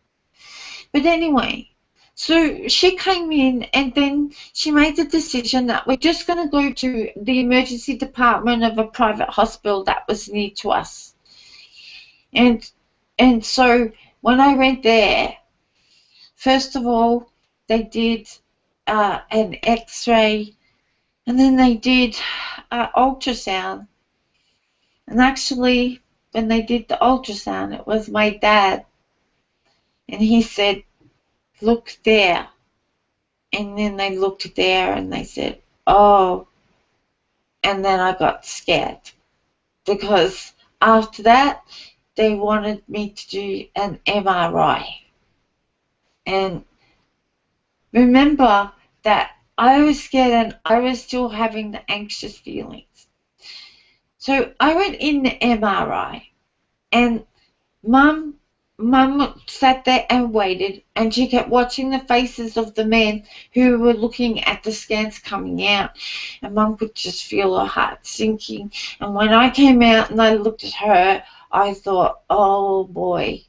But anyway, so she came in and then she made the decision that we're just going to go to the emergency department of a private hospital that was near to us. And so when I went there, first of all, they did an x-ray, and then they did ultrasound. And actually, when they did the ultrasound, it was my dad. And he said, look there. And then they looked there and they said, oh. And then I got scared because after that, they wanted me to do an MRI. And remember that I was scared and I was still having the anxious feelings. So I went in the MRI, and Mum sat there and waited, and she kept watching the faces of the men who were looking at the scans coming out, and Mum could just feel her heart sinking. And when I came out and I looked at her, I thought, oh boy.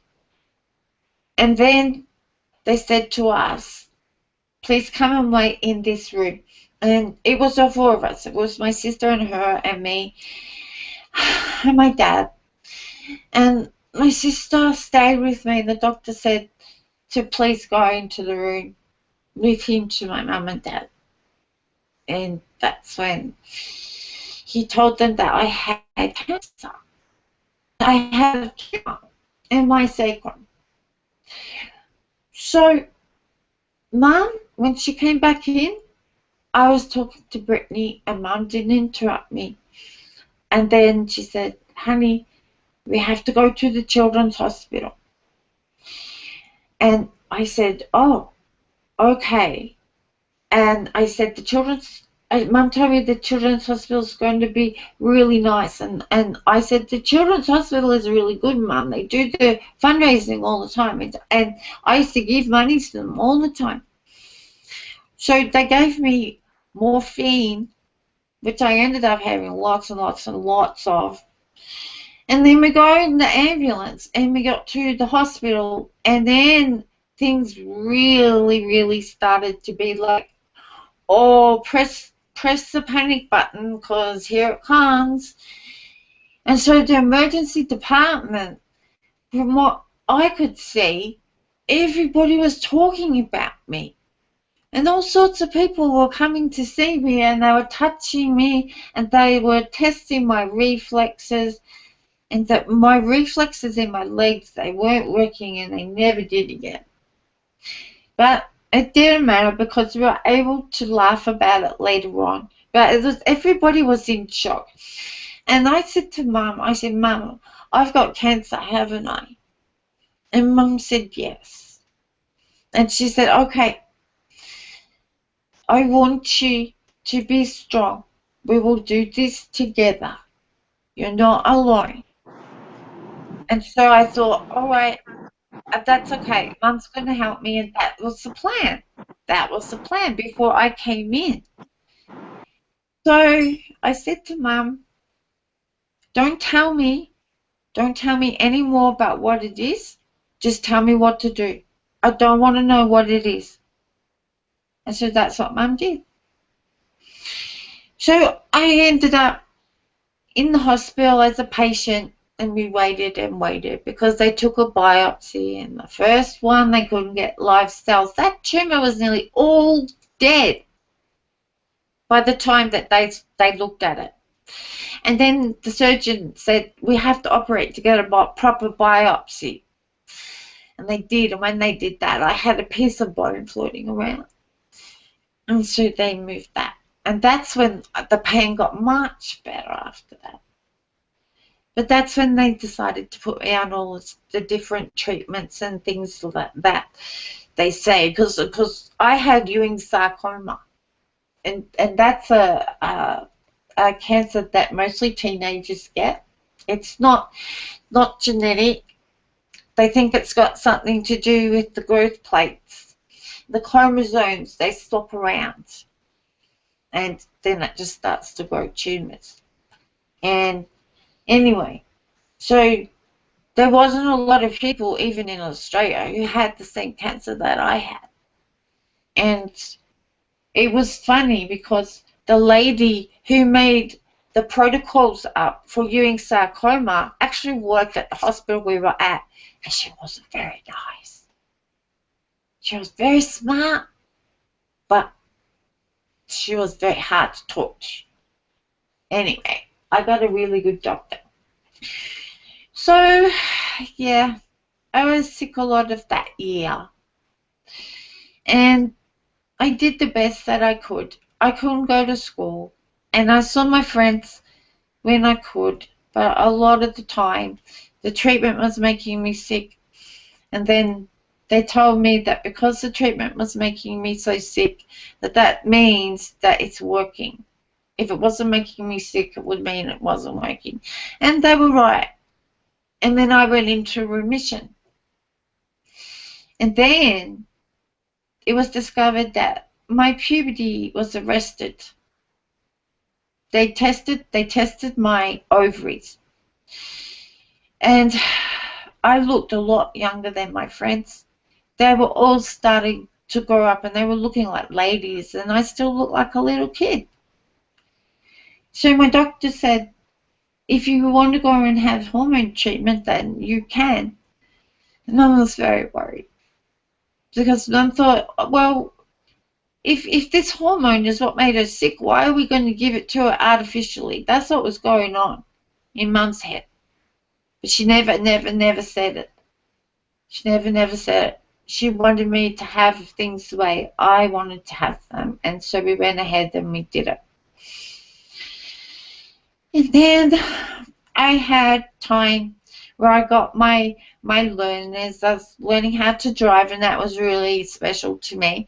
And then they said to us, please come and wait in this room. And it was all 4 of us. It was my sister and her and me and my dad. And my sister stayed with me. The doctor said to please go into the room with him to my mum and dad. And that's when he told them that I had cancer. I had a tumor in my sacrum. So Mum, when she came back in, I was talking to Brittany and Mum didn't interrupt me. And then she said, honey, we have to go to the children's hospital. And I said, oh, okay. And I said, Mum told me the children's hospital is going to be really nice. And I said, the children's hospital is really good, Mum. They do the fundraising all the time. And I used to give money to them all the time. So they gave me morphine, which I ended up having lots and lots and lots of. And then we go in the ambulance and we got to the hospital, and then things really, really started to be like, oh, press the panic button because here it comes. And so the emergency department, from what I could see, everybody was talking about me. And all sorts of people were coming to see me, and they were touching me, and they were testing my reflexes, and that my reflexes in my legs, they weren't working, and they never did again. But It didn't matter because we were able to laugh about it later on. But everybody was in shock. And I said to Mum, I said, Mum, I've got cancer, haven't I? And Mum said yes. And she said, okay, I want you to be strong. We will do this together. You're not alone. And so I thought, all right, that's okay. Mum's going to help me, and that was the plan. That was the plan before I came in. So I said to Mum, don't tell me any more about what it is. Just tell me what to do. I don't want to know what it is. And so that's what Mum did. So I ended up in the hospital as a patient, and we waited and waited because they took a biopsy, and the first one they couldn't get live cells. That tumor was nearly all dead by the time that they looked at it. And then the surgeon said, we have to operate to get a proper biopsy. And they did, and when they did that, I had a piece of bone floating around. And so they moved that. And that's when the pain got much better after that. But that's when they decided to put me on all the different treatments and things like that, they say, because I had Ewing sarcoma. And that's a cancer that mostly teenagers get. It's not genetic. They think it's got something to do with the growth plates. The chromosomes, they swap around. And then it just starts to grow tumors. And anyway, so there wasn't a lot of people, even in Australia, who had the same cancer that I had. And it was funny because the lady who made the protocols up for Ewing sarcoma actually worked at the hospital we were at, and she wasn't very nice. She was very smart, but she was very hard to talk to. Anyway, I got a really good doctor. So, yeah, I was sick a lot of that year. And I did the best that I could. I couldn't go to school. And I saw my friends when I could. But a lot of the time, the treatment was making me sick. And then they told me that because the treatment was making me so sick, that means that it's working. If it wasn't making me sick, it would mean it wasn't working. And they were right. And then I went into remission. And then it was discovered that my puberty was arrested. They tested my ovaries. And I looked a lot younger than my friends. They were all starting to grow up, and they were looking like ladies, and I still looked like a little kid. So my doctor said, if you want to go and have hormone treatment, then you can. And I was very worried. Because I thought, well, if this hormone is what made her sick, why are we going to give it to her artificially? That's what was going on in Mum's head. But she never said it. She never said it. She wanted me to have things the way I wanted to have them. And so we went ahead and we did it. And then I had time where I got my learners. I was learning how to drive, and that was really special to me.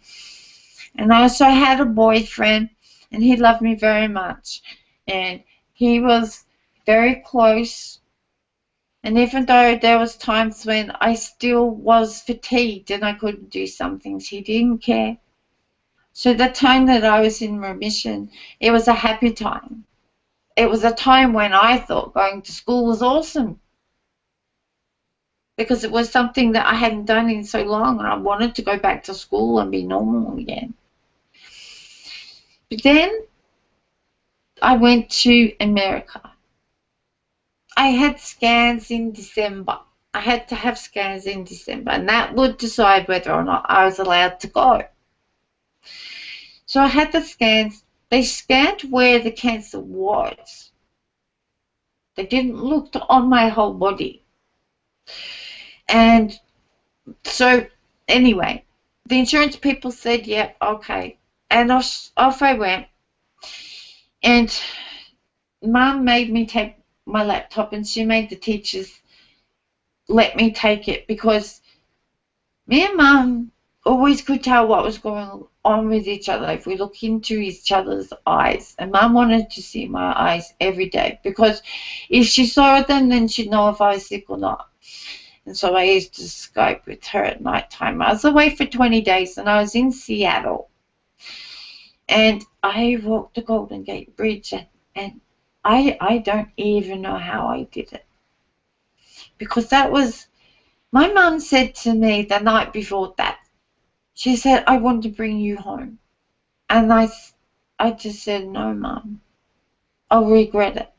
And I also had a boyfriend, and he loved me very much. And he was very close. And even though there was times when I still was fatigued and I couldn't do some things, he didn't care. So the time that I was in remission, it was a happy time. It was a time when I thought going to school was awesome, because it was something that I hadn't done in so long, and I wanted to go back to school and be normal again. But then I went to America. I had scans in December. I had to have scans in December, and that would decide whether or not I was allowed to go. So I had the scans. They scanned where the cancer was. They didn't look on my whole body. And so, anyway, the insurance people said, yeah, okay. And off I went. And Mum made me take my laptop, and she made the teachers let me take it, because me and Mum always could tell what was going on with each other if we look into each other's eyes. And Mum wanted to see my eyes every day, because if she saw them, then she'd know if I was sick or not. And so I used to Skype with her at night time. I was away for 20 days, and I was in Seattle. And I walked the Golden Gate Bridge, and I don't even know how I did it. Because that was, my mum said to me the night before that, she said, I want to bring you home. And I just said, no, Mum, I'll regret it.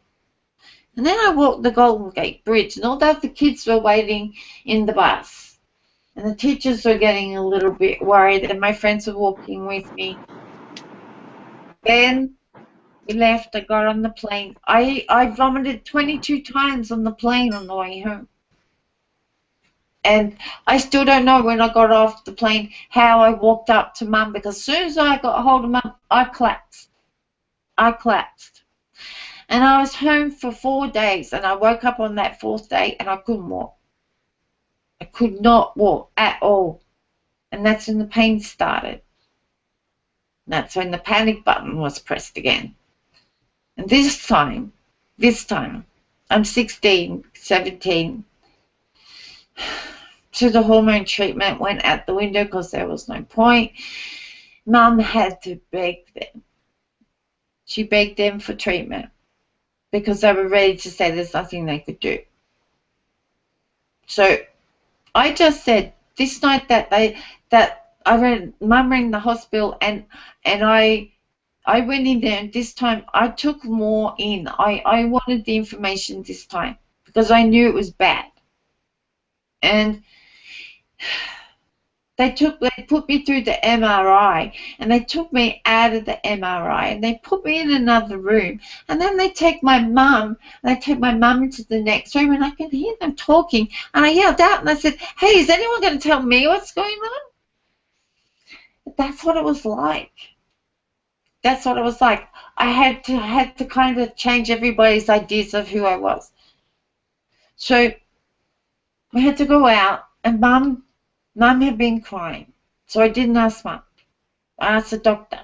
And then I walked the Golden Gate Bridge, and all the other kids were waiting in the bus. And the teachers were getting a little bit worried, and my friends were walking with me. Then we left, I got on the plane. I vomited 22 times on the plane on the way home. And I still don't know when I got off the plane how I walked up to Mum, because as soon as I got a hold of Mum, I collapsed. I collapsed. And I was home for 4 days, and I woke up on that 4th day and I couldn't walk. I could not walk at all. And that's when the pain started. That's when the panic button was pressed again. And this time, I'm 16, 17. So the hormone treatment went out the window because there was no point. Mum had to beg them. She begged them for treatment because they were ready to say there's nothing they could do. So I just said this night Mum rang the hospital, and I went in there, and this time I took more in. I wanted the information this time because I knew it was bad. And they put me through the MRI, and they took me out of the MRI, and they put me in another room, and then they take my mum into the next room, and I can hear them talking, and I yelled out and I said, hey, is anyone going to tell me what's going on? But that's what it was like. That's what it was like. I had to kind of change everybody's ideas of who I was. So we had to go out, and Mum had been crying, so I didn't ask Mum. I asked the doctor.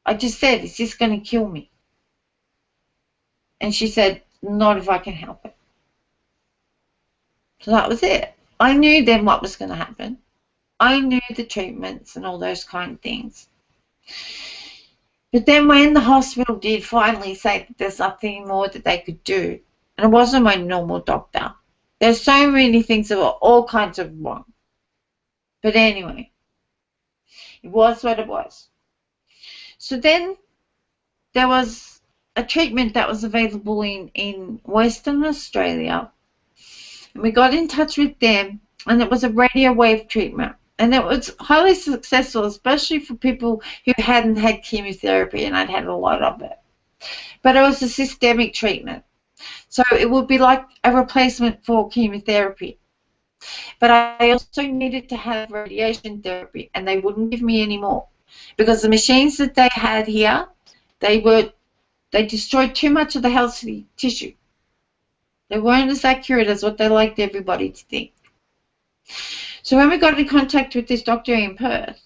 I just said, is this going to kill me? And she said, not if I can help it. So that was it. I knew then what was going to happen. I knew the treatments and all those kind of things. But then when the hospital did finally say that there's nothing more that they could do, and it wasn't my normal doctor, there's so many things that were all kinds of wrong. But anyway, it was what it was. So then there was a treatment that was available in Western Australia, and we got in touch with them, and it was a radio wave treatment. And it was highly successful, especially for people who hadn't had chemotherapy, and I'd had a lot of it. But it was a systemic treatment. So it would be like a replacement for chemotherapy. But I also needed to have radiation therapy, and they wouldn't give me any more. Because the machines that they had here, they destroyed too much of the healthy tissue. They weren't as accurate as what they liked everybody to think. So when we got in contact with this doctor in Perth,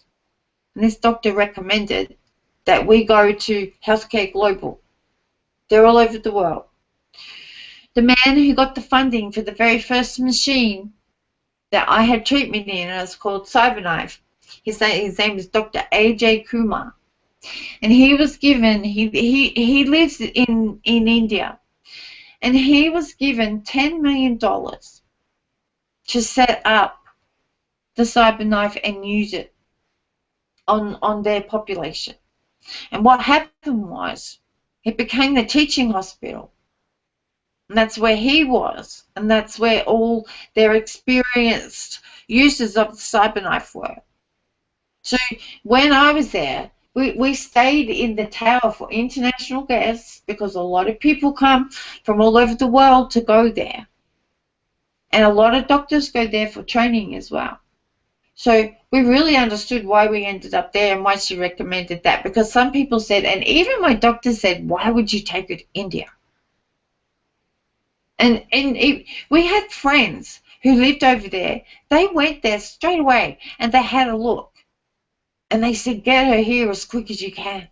and this doctor recommended that we go to Healthcare Global. They're all over the world. The man who got the funding for the very first machine that I had treatment in, it was called CyberKnife. His name is Dr. A.J. Kumar. And he was given, he lives in India, and he was given $10 million to set up the CyberKnife and use it on their population. And what happened was it became the teaching hospital. And that's where he was, and that's where all their experienced users of the CyberKnife were. So when I was there, we stayed in the tower for international guests because a lot of people come from all over the world to go there. And a lot of doctors go there for training as well. So we really understood why we ended up there and why she recommended that, because some people said, and even my doctor said, why would you take her to India? And we had friends who lived over there. They went there straight away and they had a look. And they said, get her here as quick as you can.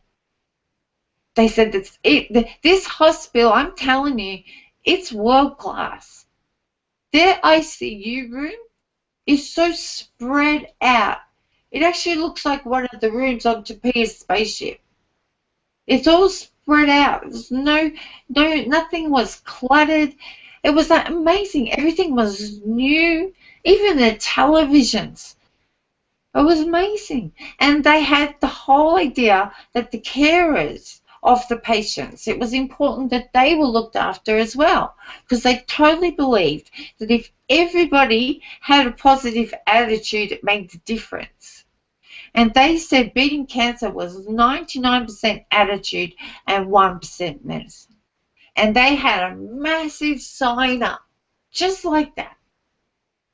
They said, this hospital, I'm telling you, it's world class. Their ICU room is so spread out. It actually looks like one of the rooms on 𝗪𝗓𝗧𝗧's spaceship. It's all spread out. There's nothing was cluttered. It was amazing. Everything was new. Even the televisions. It was amazing. And they had the whole idea that the carers of the patients, it was important that they were looked after as well, because they totally believed that if everybody had a positive attitude, it made the difference. And they said beating cancer was 99% attitude and 1% medicine. And they had a massive sign up, just like that.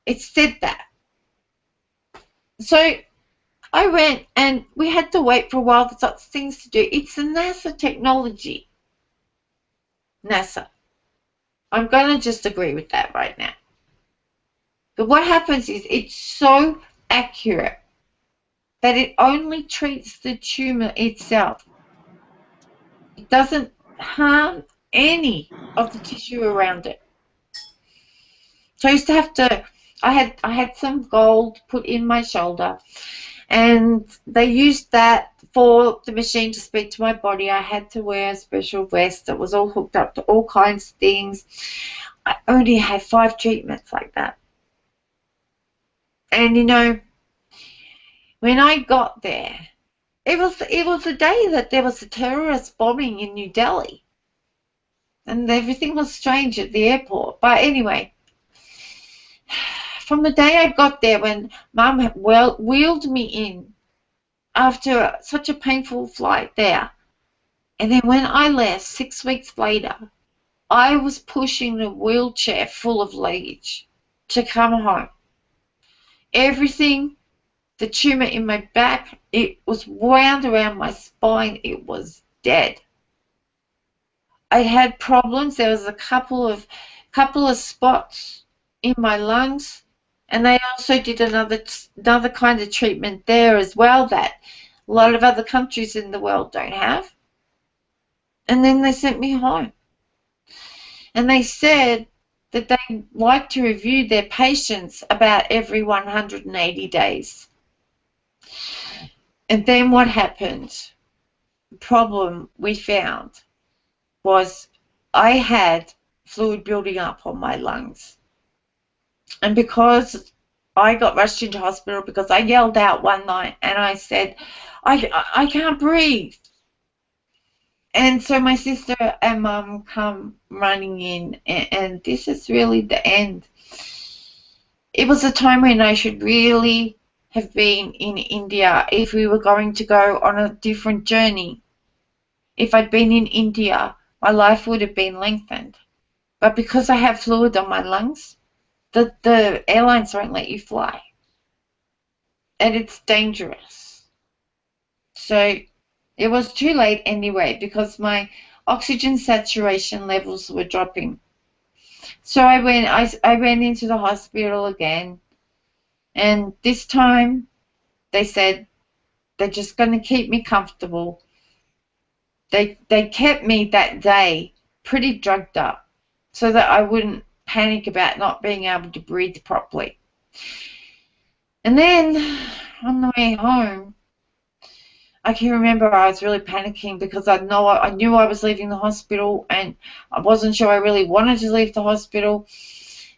It said that. So I went, and we had to wait for a while for such things to do. It's the NASA technology. NASA. I'm going to just agree with that right now. But what happens is it's so accurate that it only treats the tumor itself. It doesn't harm any of the tissue around it. So I used to have to, I had some gold put in my shoulder, and they used that for the machine to speak to my body. I had to wear a special vest that was all hooked up to all kinds of things. I only had 5 treatments like that. And you know, when I got there, it was the day that there was a terrorist bombing in New Delhi. And everything was strange at the airport. But anyway, from the day I got there, when Mum wheeled me in after such a painful flight there, and then when I left 6 weeks later, I was pushing the wheelchair full of luggage to come home. Everything, the tumor in my back, it was wound around my spine. It was dead. I had problems. There was a couple of spots in my lungs, and they also did another kind of treatment there as well that a lot of other countries in the world don't have. And then they sent me home. And they said that they like to review their patients about every 180 days. And then what happened? The problem we found was I had fluid building up on my lungs. And because I got rushed into hospital because I yelled out one night and I said, I can't breathe. And so my sister and Mum come running in, and this is really the end. It was a time when I should really have been in India if we were going to go on a different journey. If I'd been in India, my life would have been lengthened. But because I have fluid on my lungs, the airlines won't let you fly. And it's dangerous. So it was too late anyway because my oxygen saturation levels were dropping. So I went into the hospital again, and this time they said they're just going to keep me comfortable. They kept me that day pretty drugged up so that I wouldn't panic about not being able to breathe properly. And then on the way home, I can remember I was really panicking because I knew I was leaving the hospital, and I wasn't sure I really wanted to leave the hospital,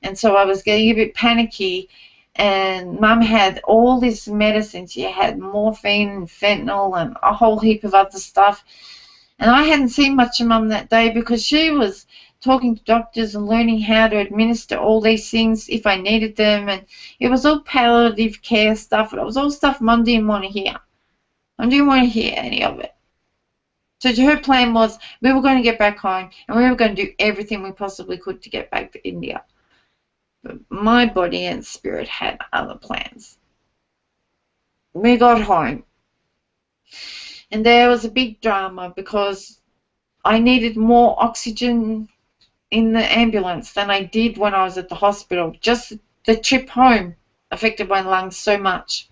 and so I was getting a bit panicky. And Mum had all this medicine. She had morphine and fentanyl and a whole heap of other stuff. And I hadn't seen much of Mum that day because she was talking to doctors and learning how to administer all these things if I needed them. And it was all palliative care stuff. It was all stuff Mum didn't want to hear. I didn't want to hear any of it. So her plan was we were going to get back home and we were going to do everything we possibly could to get back to India. But my body and spirit had other plans. we got home. And there was a big drama because I needed more oxygen in the ambulance than I did when I was at the hospital. Just the trip home affected my lungs so much.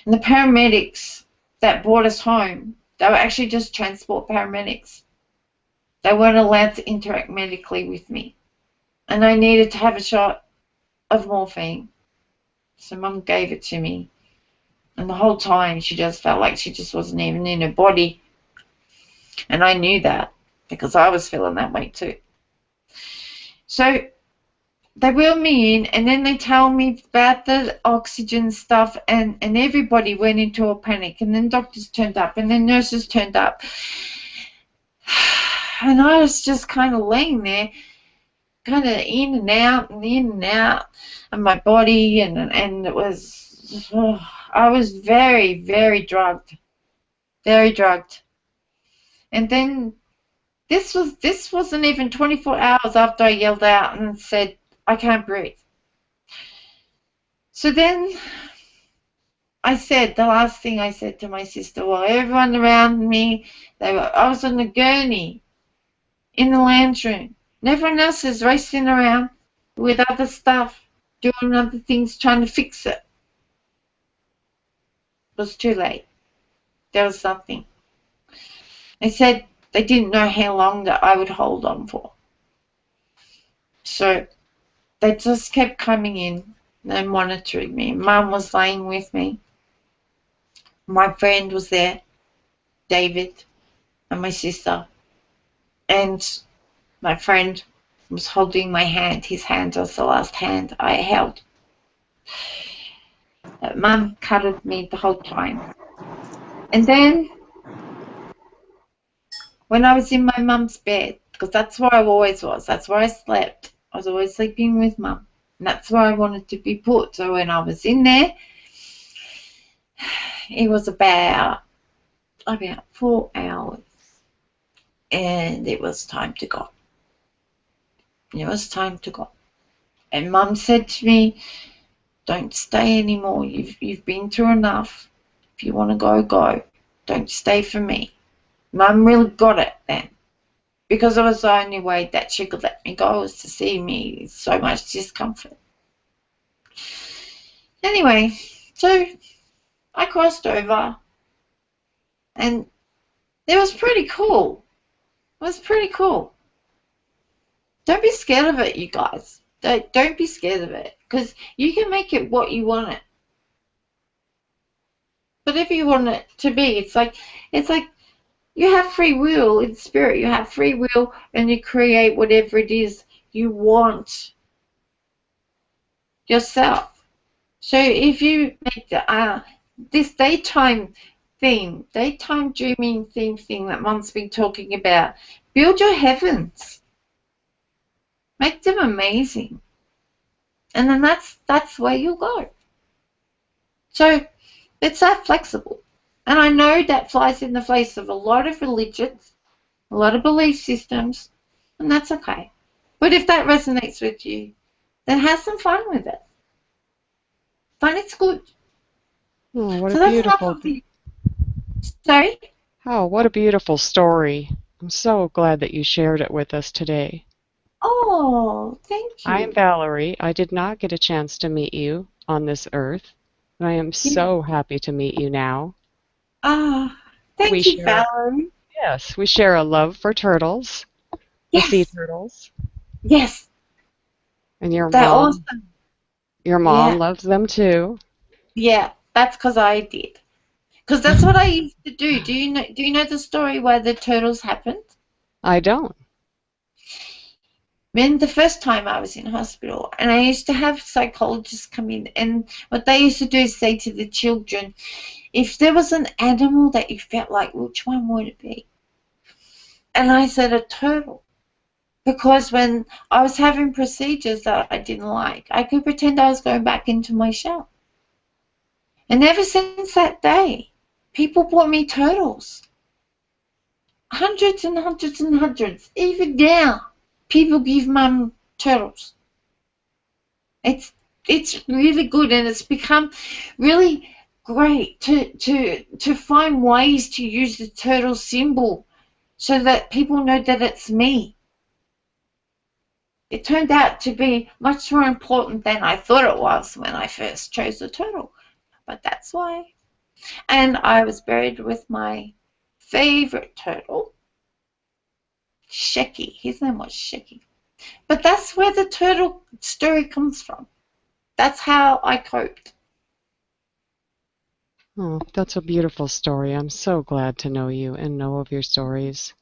And the paramedics that brought us home, they were actually just transport paramedics. They weren't allowed to interact medically with me. And I needed to have a shot of morphine. So Mum gave it to me. And the whole time she just felt like she just wasn't even in her body. And I knew that because I was feeling that way too. So they wheeled me in, and then they tell me about the oxygen stuff, and everybody went into a panic. And then doctors turned up, and then nurses turned up. And I was just kind of laying there, kind of in and out of my body, and it was, I was very, very drugged. Very drugged. And then this wasn't even 24 hours after I yelled out and said, I can't breathe. So then I said, the last thing I said to my sister, well, everyone around me, I was on the gurney in the lounge room. And everyone else is racing around with other stuff, doing other things, trying to fix it. It was too late. There was nothing. They said they didn't know how long that I would hold on for. So they just kept coming in and monitoring me. Mum was laying with me. My friend was there, David, and my sister. And my friend was holding my hand. His hand was the last hand I held. Mum cuddled me the whole time. And then when I was in my mum's bed, because that's where I always was, that's where I slept. I was always sleeping with Mum, and that's where I wanted to be put. So when I was in there, it was about 4 hours, and it was time to go. It was time to go. And Mum said to me, don't stay anymore. You've been through enough. If you want to go, go. Don't stay for me. Mum really got it then, because it was the only way that she could let me go, was to see me in so much discomfort. Anyway, so I crossed over, and it was pretty cool. It was pretty cool. Don't be scared of it, you guys. Don't be scared of it, because you can make it what you want it. Whatever you want it to be, it's like you have free will in spirit. You have free will, and you create whatever it is you want yourself. So if you make this daytime dreaming thing that Mum's been talking about, build your heavens. Make them amazing. And then that's where you'll go. So it's that flexible. And I know that flies in the face of a lot of religions, a lot of belief systems, and that's okay. But if that resonates with you, then have some fun with it. Fun, it's good. Oh, what So a beautiful. Sorry? Oh, what a beautiful story. I'm so glad that you shared it with us today. Oh, thank you. I'm Valerie. I did not get a chance to meet you on this earth, and I am so happy to meet you now. Thank you, Valerie. Yes, we share a love for turtles, the sea turtles. Yes. And your They're mom. awesome. Your mom loves them too. Yeah, that's because I did. Because that's what I used to do. Do you know the story where the turtles happened? I don't. When the first time I was in hospital, and I used to have psychologists come in, and what they used to do is say to the children, if there was an animal that you felt like, which one would it be? And I said a turtle. Because when I was having procedures that I didn't like, I could pretend I was going back into my shell. And ever since that day, people bought me turtles. Hundreds and hundreds and hundreds. Even now, people give Mum turtles. It's really good, and it's become really great to find ways to use the turtle symbol so that people know that it's me. It turned out to be much more important than I thought it was when I first chose the turtle. But that's why. And I was buried with my favorite turtle, Sheki. His name was Sheki. But that's where the turtle story comes from. That's how I coped. Oh, that's a beautiful story. I'm so glad to know you and know of your stories.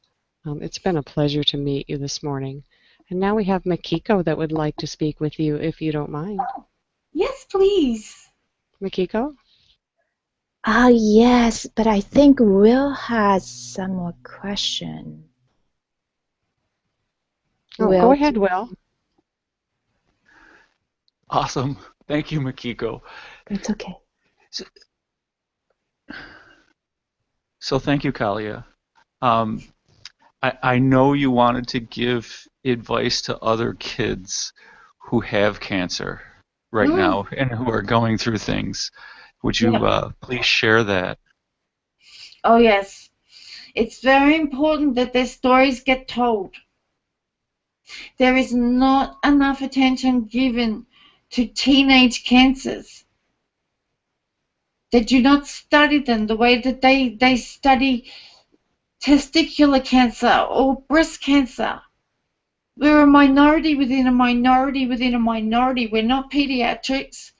It's been a pleasure to meet you this morning. And now we have Makiko that would like to speak with you, if you don't mind. Oh, yes, please. Makiko? Yes, but I think Will has some more question. Oh, Will, go ahead, Will. Awesome. Thank you, Makiko. It's okay. So thank you, Kalia. I know you wanted to give advice to other kids who have cancer right now and who are going through things. Would you please share that? Oh, yes. It's very important that their stories get told. There is not enough attention given to teenage cancers. They do not study them the way that they study testicular cancer or breast cancer. We're a minority within a minority within a minority. We're not pediatrics.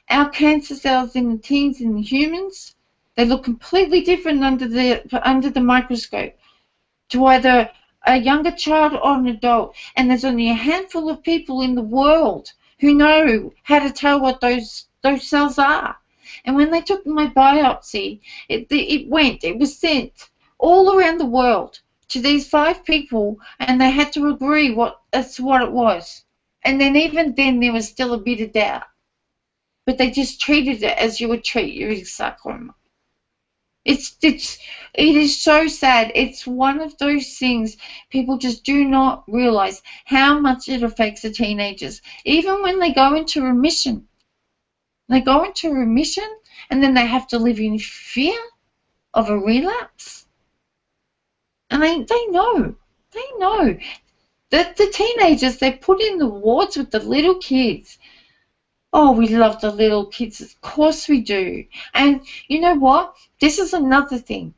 Our cancer cells in the teens and the humans, they look completely different under the microscope to either a younger child or an adult. And there's only a handful of people in the world who know how to tell what those cells are. And when they took my biopsy, it was sent all around the world to these 5 people, and they had to agree as to what it was. And then even then there was still a bit of doubt. But they just treated it as you would treat your sarcoma. It is so sad. It's one of those things people just do not realize how much it affects the teenagers. Even when they go into remission. They go into remission and then they have to live in fear of a relapse. And they know that the teenagers, they put in the wards with the little kids. Oh, we love the little kids. Of course we do. And you know what? This is another thing.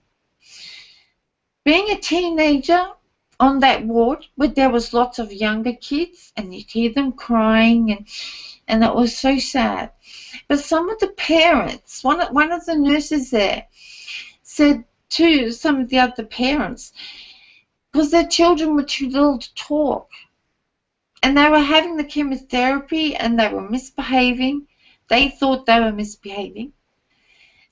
Being a teenager on that ward where there was lots of younger kids and you'd hear them crying and it was so sad. But some of the parents, one of the nurses there said to some of the other parents, because their children were too little to talk, and they were having the chemotherapy and they were misbehaving. They thought they were misbehaving.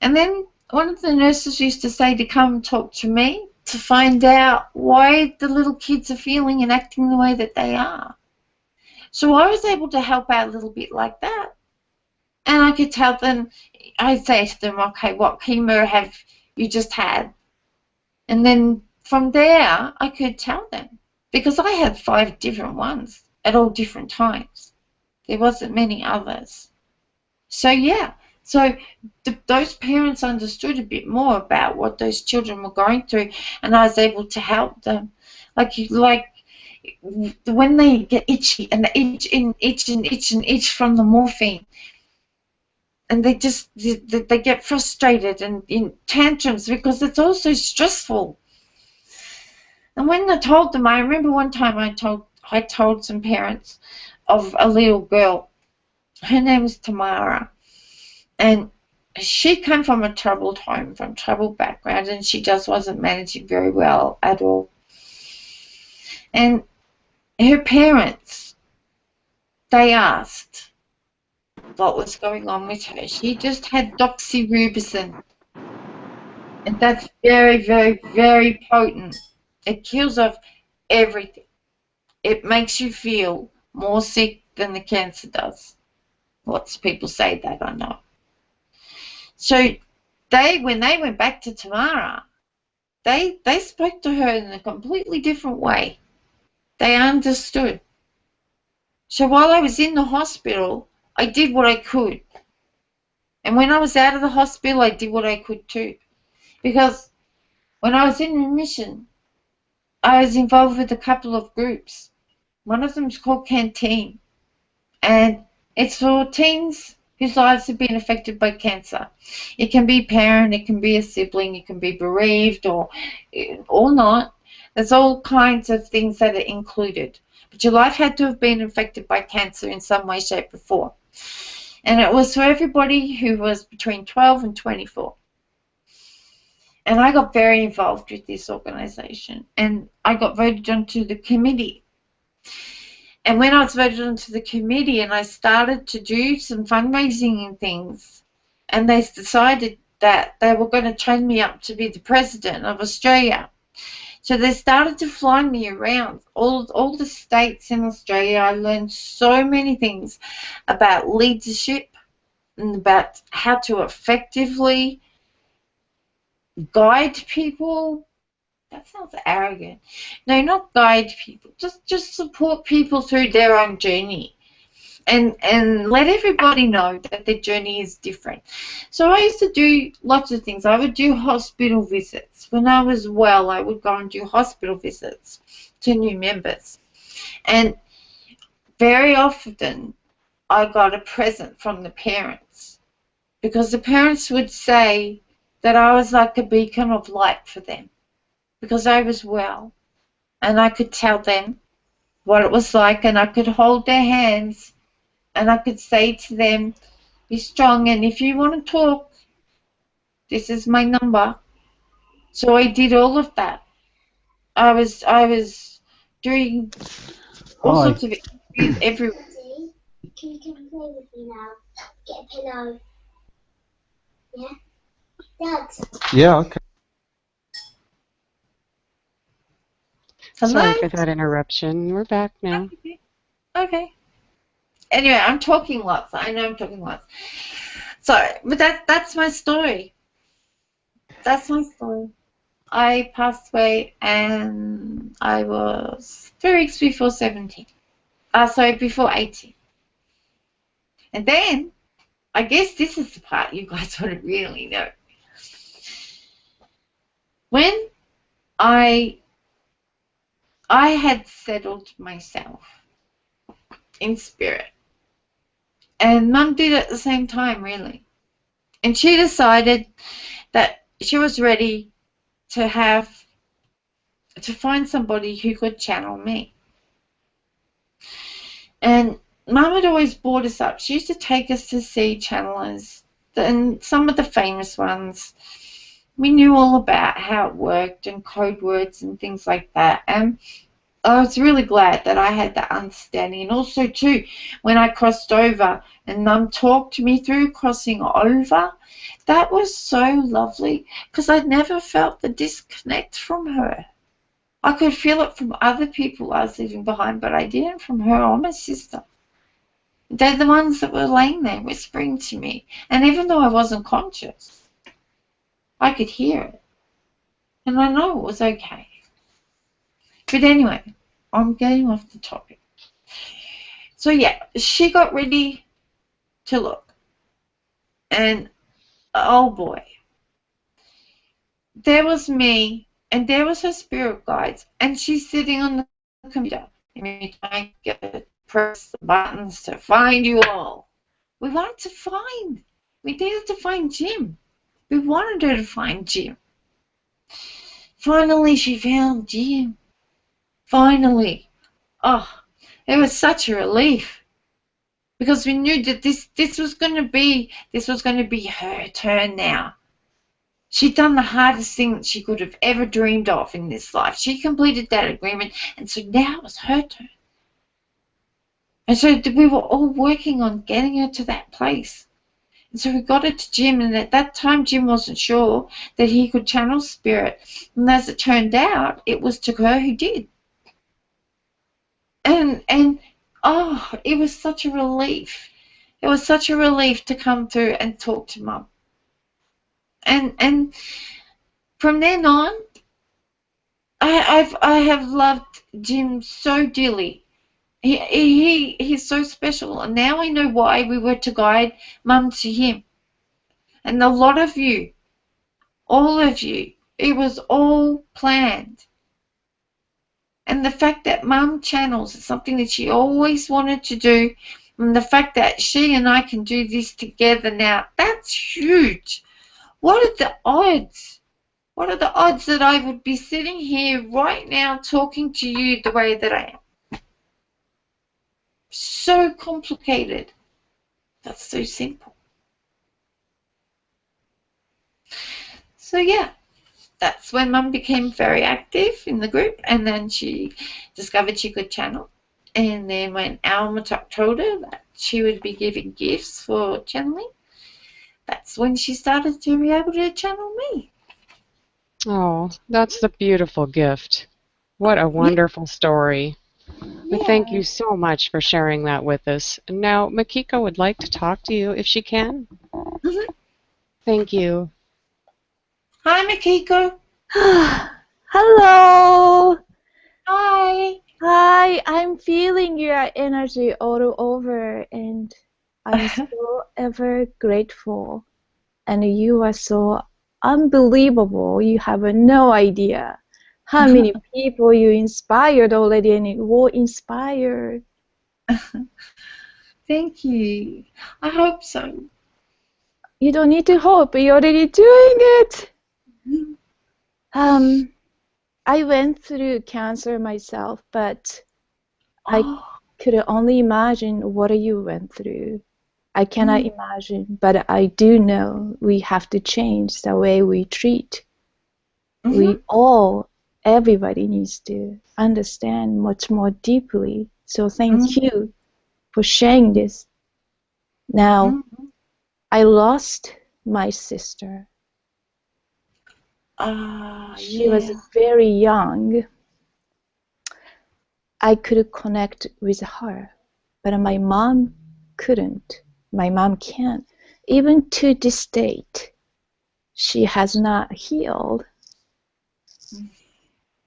And then one of the nurses used to say to come and talk to me to find out why the little kids are feeling and acting the way that they are. So I was able to help out a little bit like that. And I could tell them, I'd say to them, okay, what chemo have you just had? And then from there, I could tell them. Because I had 5 different ones at all different times. There wasn't many others. So, yeah. So those parents understood a bit more about what those children were going through, and I was able to help them. Like when they get itchy and they itch from the morphine, and they get frustrated and in tantrums because it's also stressful. And when I told them, I remember one time I told some parents of a little girl. Her name is Tamara. And she came from a troubled home, from troubled background, and she just wasn't managing very well at all. And her parents, they asked what was going on with her. She just had doxorubicin. And that's very, very, very potent. It kills off everything. It makes you feel more sick than the cancer does. Lots of people say that, I know. So when they went back to Tamara, they spoke to her in a completely different way. They understood. So while I was in the hospital, I did what I could. And when I was out of the hospital, I did what I could too. Because when I was in remission, I was involved with a couple of groups. One of them is called Canteen. And it's for teens whose lives have been affected by cancer. It can be a parent, it can be a sibling, it can be bereaved or not. There's all kinds of things that are included. But your life had to have been affected by cancer in some way, shape, or form. And it was for everybody who was between 12 and 24. And I got very involved with this organization. And I got voted onto the committee. And when I was voted onto the committee and I started to do some fundraising and things, and they decided that they were going to train me up to be the president of Australia. So they started to fly me around all the states in Australia. I learned so many things about leadership and about how to effectively guide people. That sounds arrogant. No, not guide people. Just support people through their own journey. And let everybody know that their journey is different. So I used to do lots of things. I would do hospital visits. When I was well, I would go and do hospital visits to new members. And very often I got a present from the parents, because the parents would say that I was like a beacon of light for them, because I was well and I could tell them what it was like, and I could hold their hands and I could say to them, be strong, and if you want to talk, this is my number. So I did all of that. I was doing all sorts of interviews everywhere. Can you come play with me now? Get a pillow. Yeah? Dad. Yeah, okay. Hello? Sorry for that interruption. We're back now. Okay. Anyway, I'm talking lots. I know I'm talking lots. So, but that's my story. That's my story. I passed away and I was 3 weeks before 17. Before 18. And then, I guess this is the part you guys want to really know. When I had settled myself in spirit, and Mum did at the same time, really. And she decided that she was ready to find somebody who could channel me. And Mum had always brought us up. She used to take us to see channelers, and some of the famous ones. We knew all about how it worked and code words and things like that. And I was really glad that I had the understanding. And also, too, when I crossed over and Mum talked me through crossing over, that was so lovely, because I'd never felt the disconnect from her. I could feel it from other people I was leaving behind, but I didn't from her or my sister. They're the ones that were laying there whispering to me. And even though I wasn't conscious, I could hear it. And I know it was okay. But anyway, I'm getting off the topic. So yeah, she got ready to look. And oh boy, there was me, and there was her spirit guides, and she's sitting on the computer. And me trying to press the buttons to find you all. We needed to find Jim. We wanted her to find Jim. Finally, she found Jim. Finally. Oh, it was such a relief, because we knew that this was going to be her turn now. She'd done the hardest thing that she could have ever dreamed of in this life. She completed that agreement, and so now it was her turn. And so we were all working on getting her to that place. And so we got her to Jim, and at that time Jim wasn't sure that he could channel spirit. And as it turned out, it was to her who did. And oh, it was such a relief. It was such a relief to come through and talk to Mum. And from then on, I have loved Jim so dearly. He's so special, and now I know why we were to guide Mum to him. And a lot of you, all of you, it was all planned. And the fact that Mum channels is something that she always wanted to do, and the fact that she and I can do this together now, that's huge. What are the odds? What are the odds that I would be sitting here right now talking to you the way that I am? So complicated. That's so simple. So yeah, that's when Mum became very active in the group, and then she discovered she could channel. And then when 𝗪𝗡𝗧𝗡𝗧 told her that she would be giving gifts for channeling, that's when she started to be able to channel me. Oh, that's the beautiful gift. What a wonderful story. We thank you so much for sharing that with us. Now, Makiko would like to talk to you if she can. Thank you. Hi, Makiko. Hello. Hi. Hi. I'm feeling your energy all over, and I'm so ever grateful. And you are so unbelievable. You have no idea how many people you inspired already, and you will inspire. Thank you. I hope so. You don't need to hope. You're already doing it. I went through cancer myself, but I could only imagine what you went through. I cannot imagine, but I do know we have to change the way we treat. Everybody needs to understand much more deeply. So thank you for sharing this. Now, I lost my sister. She was very young. I could connect with her, but my mom couldn't. My mom can't. Even to this date, she has not healed.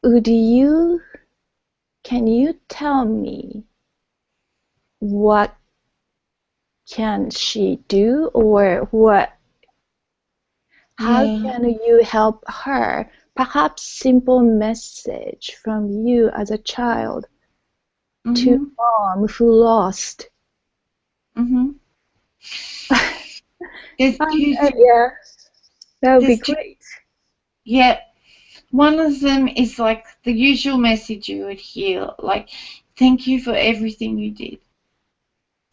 Can you tell me what can she do, or how can you help her? Perhaps simple message from you as a child to mom who lost. Yeah, that would be great. Yeah, one of them is like the usual message you would hear, like, thank you for everything you did.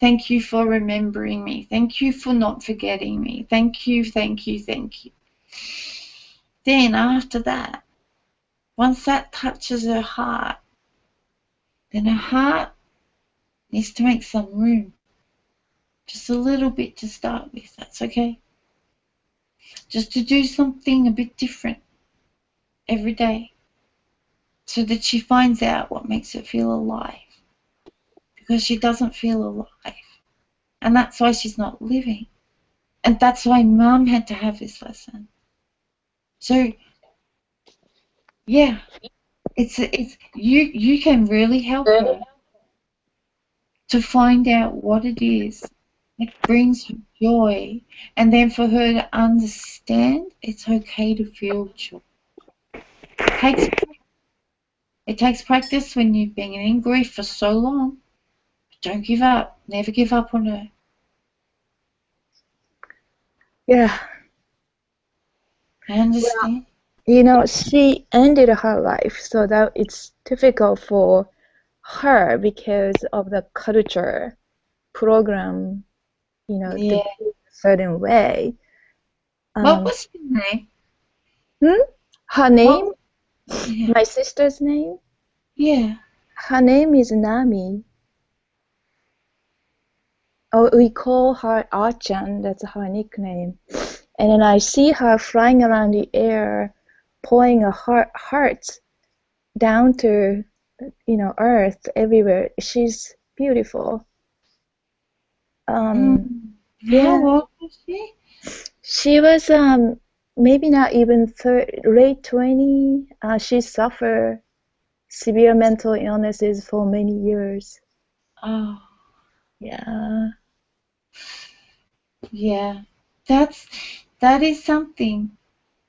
Thank you for remembering me. Thank you for not forgetting me. Thank you, thank you, thank you. Then after that, once that touches her heart, then her heart needs to make some room. Just a little bit to start with, that's okay. Just to do something a bit different every day, so that she finds out what makes her feel alive. Because she doesn't feel alive. And that's why she's not living. And that's why Mum had to have this lesson. So, yeah, it's you can really help her to find out what it is that brings her joy, and then for her to understand it's okay to feel joy. It takes practice when you've been in grief for so long. But don't give up. Never give up on her. Yeah. I understand. Well, she ended her life, so that it's difficult for her because of the culture program, the certain way. What was her name? Her name? My sister's name? Yeah. Her name is Nami. Oh, we call her Archan, that's her nickname. And then I see her flying around the air, pouring hearts down to, earth everywhere. She's beautiful. How old was she? She was maybe not even late 20. She suffered severe mental illnesses for many years. Oh. Yeah. Yeah. That's That is something.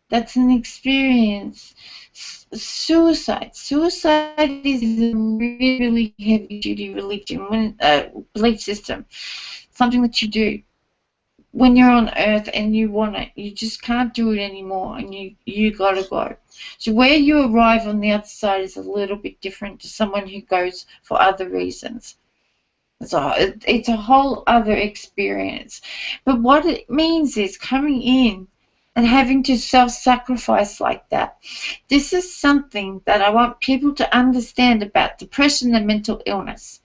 That's an experience. Suicide. Suicide is a really, really heavy-duty belief system. Something that you do when you're on Earth and you want it. You just can't do it anymore, and you gotta go. So where you arrive on the other side is a little bit different to someone who goes for other reasons. So it's a whole other experience. But what it means is coming in and having to self-sacrifice like that. This is something that I want people to understand about depression and mental illness.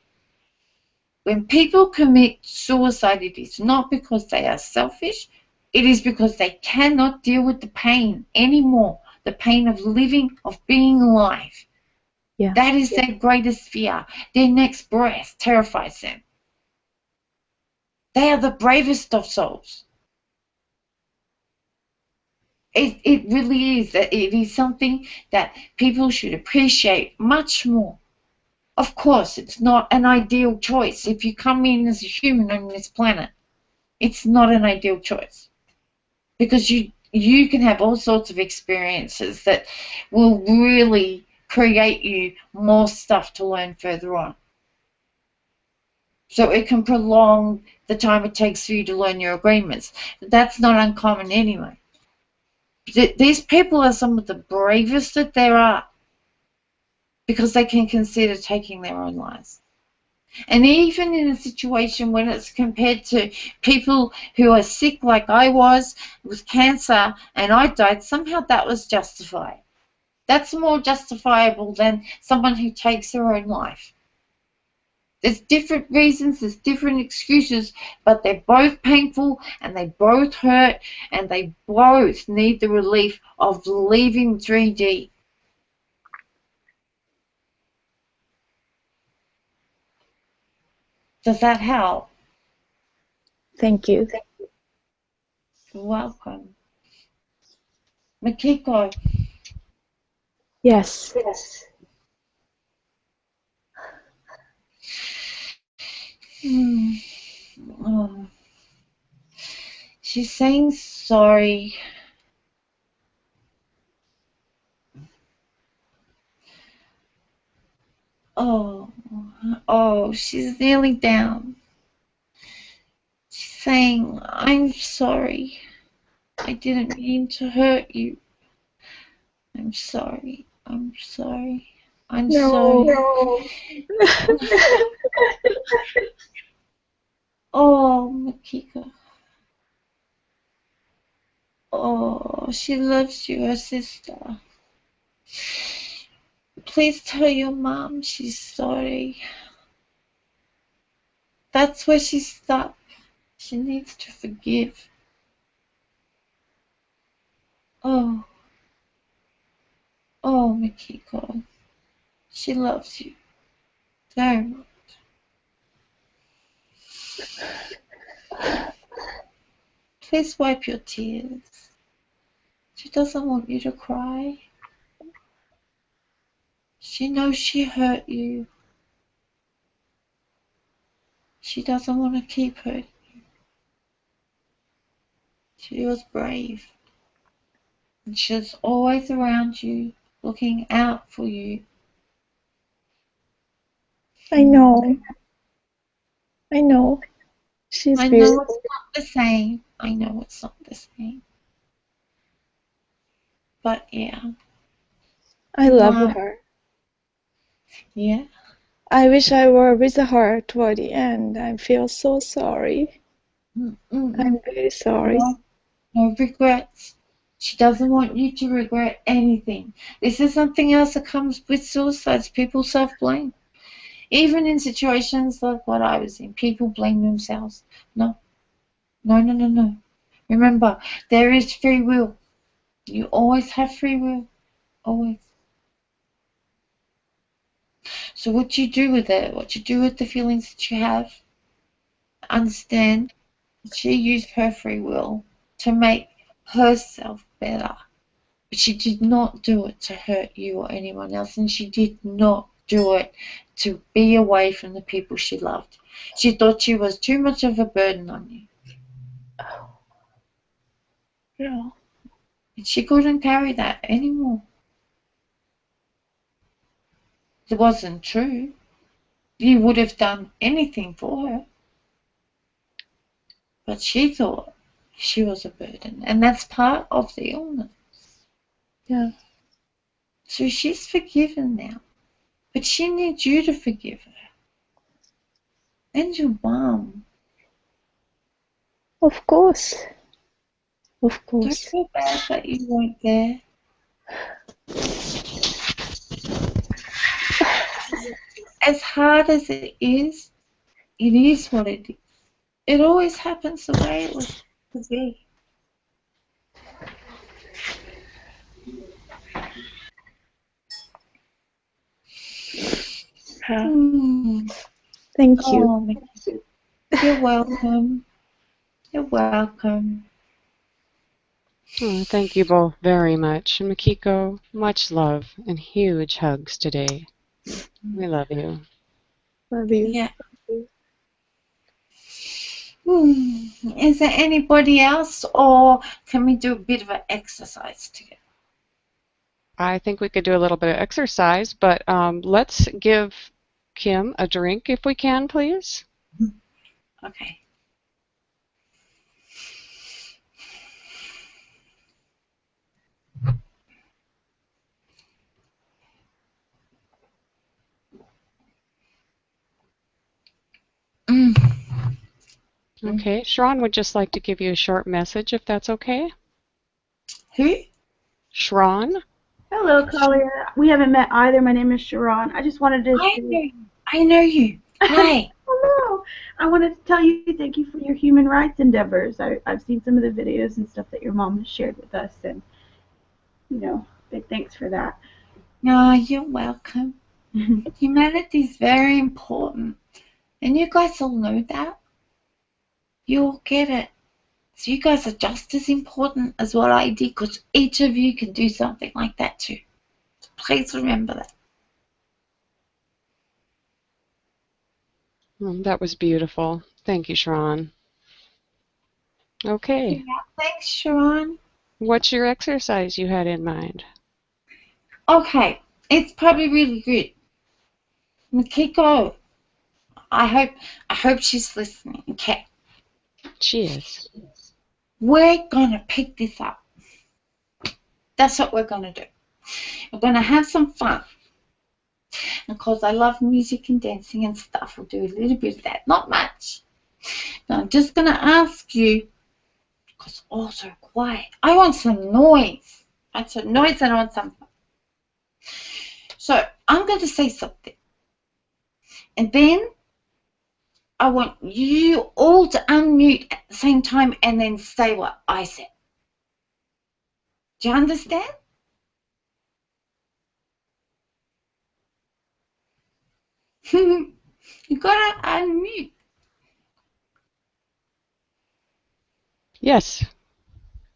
When people commit suicide, it is not because they are selfish. It is because they cannot deal with the pain anymore, the pain of living, of being alive. Yeah. That is their greatest fear. Their next breath terrifies them. They are the bravest of souls. It really is. It is something that people should appreciate much more. Of course, it's not an ideal choice. If you come in as a human on this planet, it's not an ideal choice. Because you can have all sorts of experiences that will really create you more stuff to learn further on. So it can prolong the time it takes for you to learn your agreements. That's not uncommon anyway. These people are some of the bravest that there are because they can consider taking their own lives. And even in a situation when it's compared to people who are sick like I was with cancer and I died, somehow that was justified. That's more justifiable than someone who takes their own life. There's different reasons, there's different excuses, but they're both painful and they both hurt and they both need the relief of leaving 3D. Does that help? Thank you. You're welcome. Makiko. Yes. Oh. She's saying sorry. Oh, she's nearly down. She's saying, I'm sorry. I didn't mean to hurt you. I'm sorry. I'm sorry. I'm sorry. No. Oh, Makiko. Oh, she loves you, her sister. Please tell your mom she's sorry. That's where she's stuck. She needs to forgive. Oh, Makiko. She loves you very much. Please wipe your tears. She doesn't want you to cry. She knows she hurt you. She doesn't want to keep hurting you. She was brave. And she was always around you, looking out for you. I know. She's I beautiful. know it's not the same. I know it's not the same. But yeah. I love her. Yeah. I wish I were with her toward the end. I feel so sorry. I'm very sorry. No regrets. She doesn't want you to regret anything. This is something else that comes with suicides. People self-blame. Even in situations like what I was in, people blame themselves. No. Remember, there is free will. You always have free will. Always. So what you do with it, what you do with the feelings that you have, understand that she used her free will to make herself better. But she did not do it to hurt you or anyone else, and she did not do it to be away from the people she loved. She thought she was too much of a burden on you. Yeah. And she couldn't carry that anymore. It wasn't true. You would have done anything for her. But she thought she was a burden, and that's part of the illness. Yeah. So she's forgiven now. But she needs you to forgive her. And your mum. Of course. Of Don't course. feel bad that you weren't there. As hard as it is what it is. It always happens the way it was to be. Thank you. Oh, you're welcome. You're welcome. Oh, thank you both very much. And Makiko, much love and huge hugs today. We love you. Love you. Yeah. Is there anybody else, or can we do a bit of an exercise together? I think we could do a little bit of exercise, but let's give Kim a drink if we can, please. Okay. Okay, Shran would just like to give you a short message, if that's okay. Who? Shran? Hello, Kalia. We haven't met either. My name is Sharon. I just wanted to say... I know you. Hi. Hello. I wanted to tell you thank you for your human rights endeavors. I've seen some of the videos and stuff that your mom has shared with us, and, you know, big thanks for that. No, you're welcome. Humanity is very important. And you guys all know that. You all get it. So you guys are just as important as what I did, because each of you can do something like that too. So please remember that. That was beautiful. Thank you, Shran. Okay. Yeah, thanks, Sharon. What's your exercise you had in mind? Okay, it's probably really good. Makiko, I hope she's listening. Okay. She is. We're gonna pick this up. That's what we're gonna do. We're gonna have some fun. Because I love music and dancing and stuff, we'll do a little bit of that. Not much. Now I'm just gonna ask you, because all so quiet. I want some noise. I want some noise and I want some fun. So I'm going to say something. And then I want you all to unmute at the same time and then say what I said. Do you understand? You got to unmute. Yes.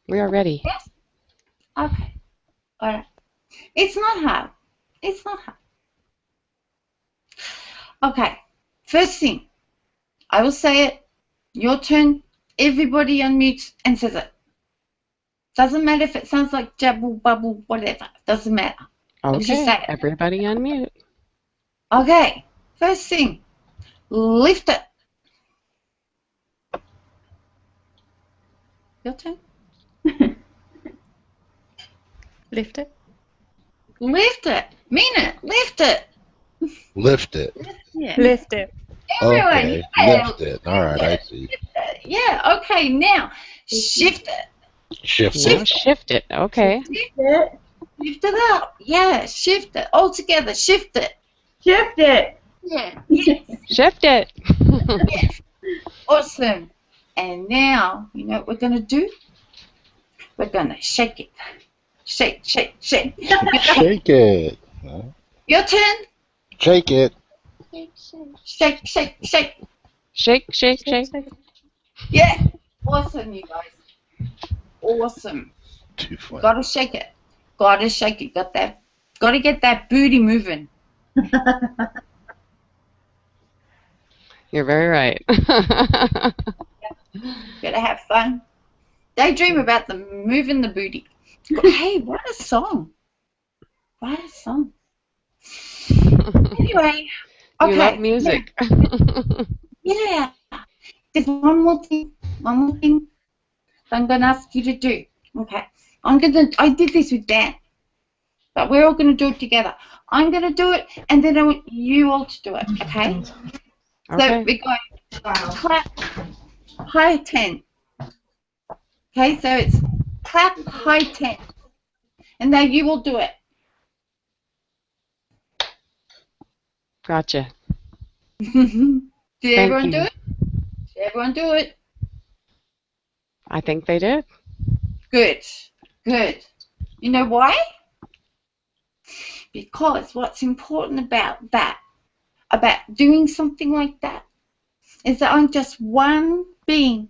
We are ready. Yes? Okay. All right. It's not hard. It's not hard. Okay. First thing, I will say it. Your turn. Everybody unmutes and says it. Doesn't matter if it sounds like jabble, bubble, whatever. Doesn't matter. Okay. Just say it. Everybody unmute. Okay. First thing, lift it. Your turn. Lift it. Lift it. Mean it. Lift it. Lift it. Yeah. Lift it. Everyone, Okay, yeah. lift it. All right, I see. Yeah, okay, now shift it. Shift Now it. shift it. Okay. Lift it up. Yeah, shift it. All together, shift it. Shift it. Yeah. Yes. Shift it. Yes. Awesome. And now, you know what we're going to do? We're going to shake it. Shake, shake, shake. Shake it. Huh? Your turn. Shake it. Shake, shake, shake. Shake, shake, shake. Yeah. Awesome, you guys. Awesome. Too funny. Gotta shake it. Gotta shake it. Gotta get that booty moving. You're very right. Gotta have fun. Daydream about the moving the booty. Hey, what a song. What a song. Anyway, okay. You love music. Yeah. There's one more thing that I'm going to ask you to do. Okay. I did this with Dan, but we're all going to do it together. I'm going to do it, and then I want you all to do it, okay? Okay. So we're going clap, high 10. Okay, so it's clap, high 10. And now you will do it. Gotcha. Did everyone do you. it? Did everyone do it? I think they did. Good. Good. You know why? Because what's important about that, about doing something like that, is that I'm just one being,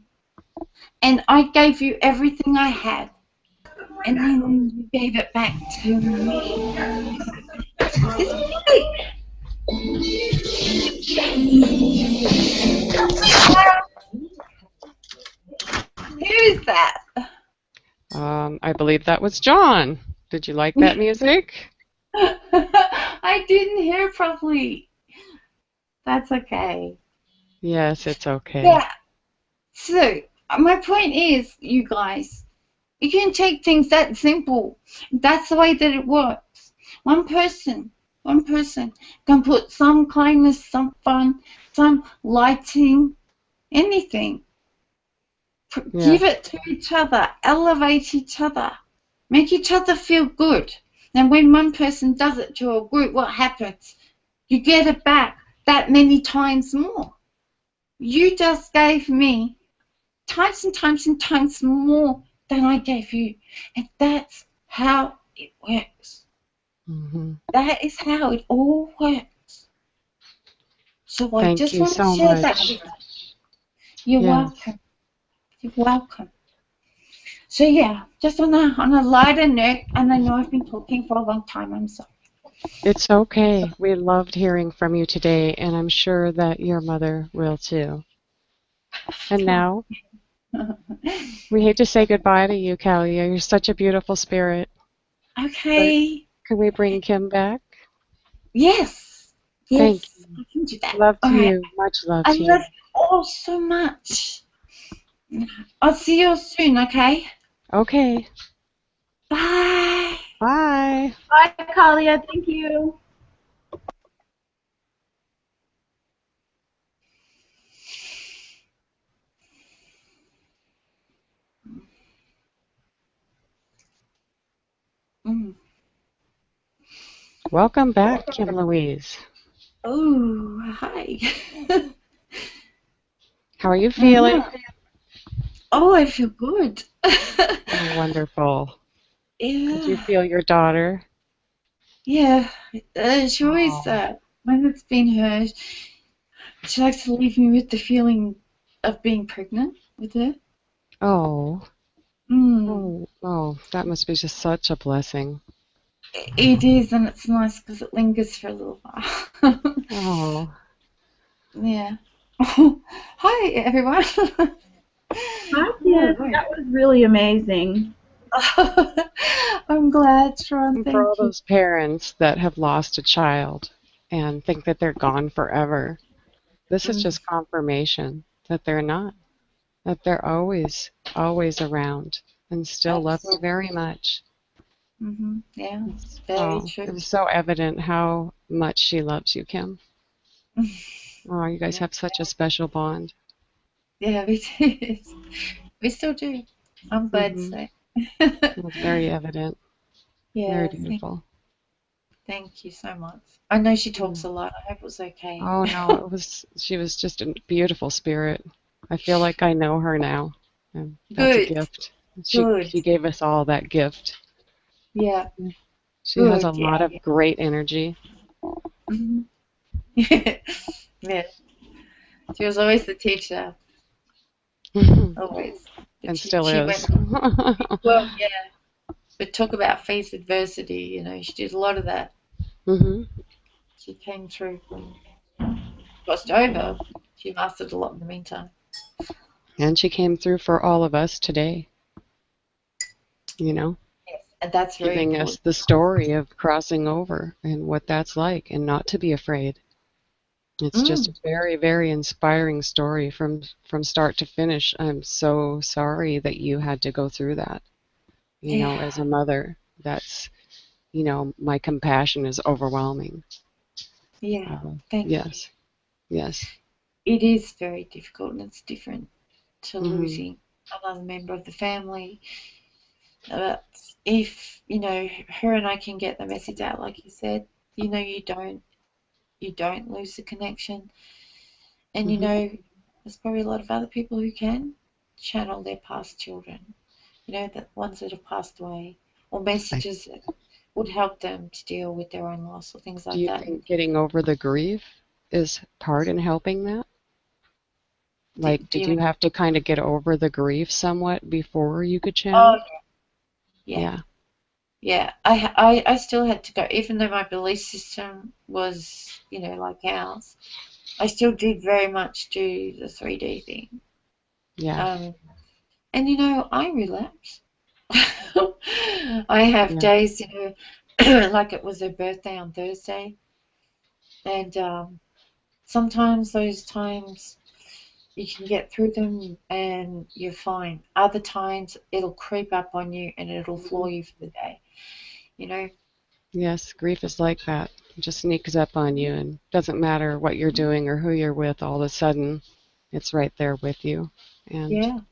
and I gave you everything I had, and then you gave it back to me. Who is that? I believe that was John. Did you like that music? I didn't hear properly. That's okay. Yes, it's okay. Yeah. So, my point is, you guys, you can take things that simple. That's the way that it works. One person can put some kindness, some fun, some lighting, anything. Yeah. Give it to each other, elevate each other, make each other feel good. And when one person does it to a group, what happens? You get it back that many times more. You just gave me times and times and times more than I gave you. And that's how it works. Mm-hmm. That is how it all works. So I Thank just you want so to share much. that with you. You're welcome. You're welcome. So yeah, just on a lighter note, and I know I've been talking for a long time, I'm sorry. It's okay. We loved hearing from you today, and I'm sure that your mother will too. And now, we hate to say goodbye to you, Kalia. You're such a beautiful spirit. Okay. But can we bring Kim back? Yes. Thank Yes, I can do that. Love to All right. you. Much love I to love you. you all so much. I'll see you soon, okay? Okay. Bye. Bye. Bye, Kalia. Thank you. Welcome back, Kim Louise. Oh, hi. How are you feeling? Oh, I feel good. Oh, wonderful. Yeah. Did you feel your daughter? Yeah. She always, when it's been her, she likes to leave me with the feeling of being pregnant with her. Oh. Mm. Oh, that must be just such a blessing. It is, and it's nice because it lingers for a little while. Oh. Yeah. Hi, everyone. Hi, Kim. That was really amazing. I'm glad, Sharon. And Thank for all you. those parents that have lost a child and think that they're gone forever, this is just confirmation that they're not, that they're always, always around and still love you very much. Mm-hmm. Yeah, it's very true. It was so evident how much she loves you, Kim. Oh, you guys have such a special bond. Yeah, we do. We still do. I'm glad to say. It was very evident. Yeah, Very beautiful. Thank you so much. I know she talks a lot. I hope it was okay. Oh no, she was just a beautiful spirit. I feel like I know her now. And that's a gift. She gave us all that gift. Yeah. She has a lot of great energy. Mm-hmm. Yeah. She was always the teacher. Always. And still is. Well, yeah. But talk about face adversity, you know, she did a lot of that. Mm-hmm. She came through. Crossed over. She lasted a lot in the meantime. And she came through for all of us today. you know, Yes, and that's very giving important. us the story of crossing over and what that's like, and not to be afraid. It's just a very, very inspiring story from start to finish. I'm so sorry that you had to go through that. You know, as a mother, that's, you know, my compassion is overwhelming. Yeah, thank you. Yes, yes. It is very difficult, and it's different to Mhm. losing another member of the family. But if, you know, her and I can get the message out, like you said, you know, you don't lose the connection. And, you know, there's probably a lot of other people who can channel their past children, you know, the ones that have passed away, or messages that would help them to deal with their own loss or things Do like you that. think getting over the grief is part in helping that? Like, did you have to kind of get over the grief somewhat before you could channel? Oh, yeah. Yeah, I still had to go, even though my belief system was, you know, like ours. I still did very much do the 3D thing. Yeah. And, you know, I relapse. I have days, you know, like it was her birthday on Thursday. And sometimes those times you can get through them and you're fine. Other times it'll creep up on you and it'll floor you for the day, you know. Yes, grief is like that. It just sneaks up on you, and doesn't matter what you're doing or who you're with, all of a sudden it's right there with you. And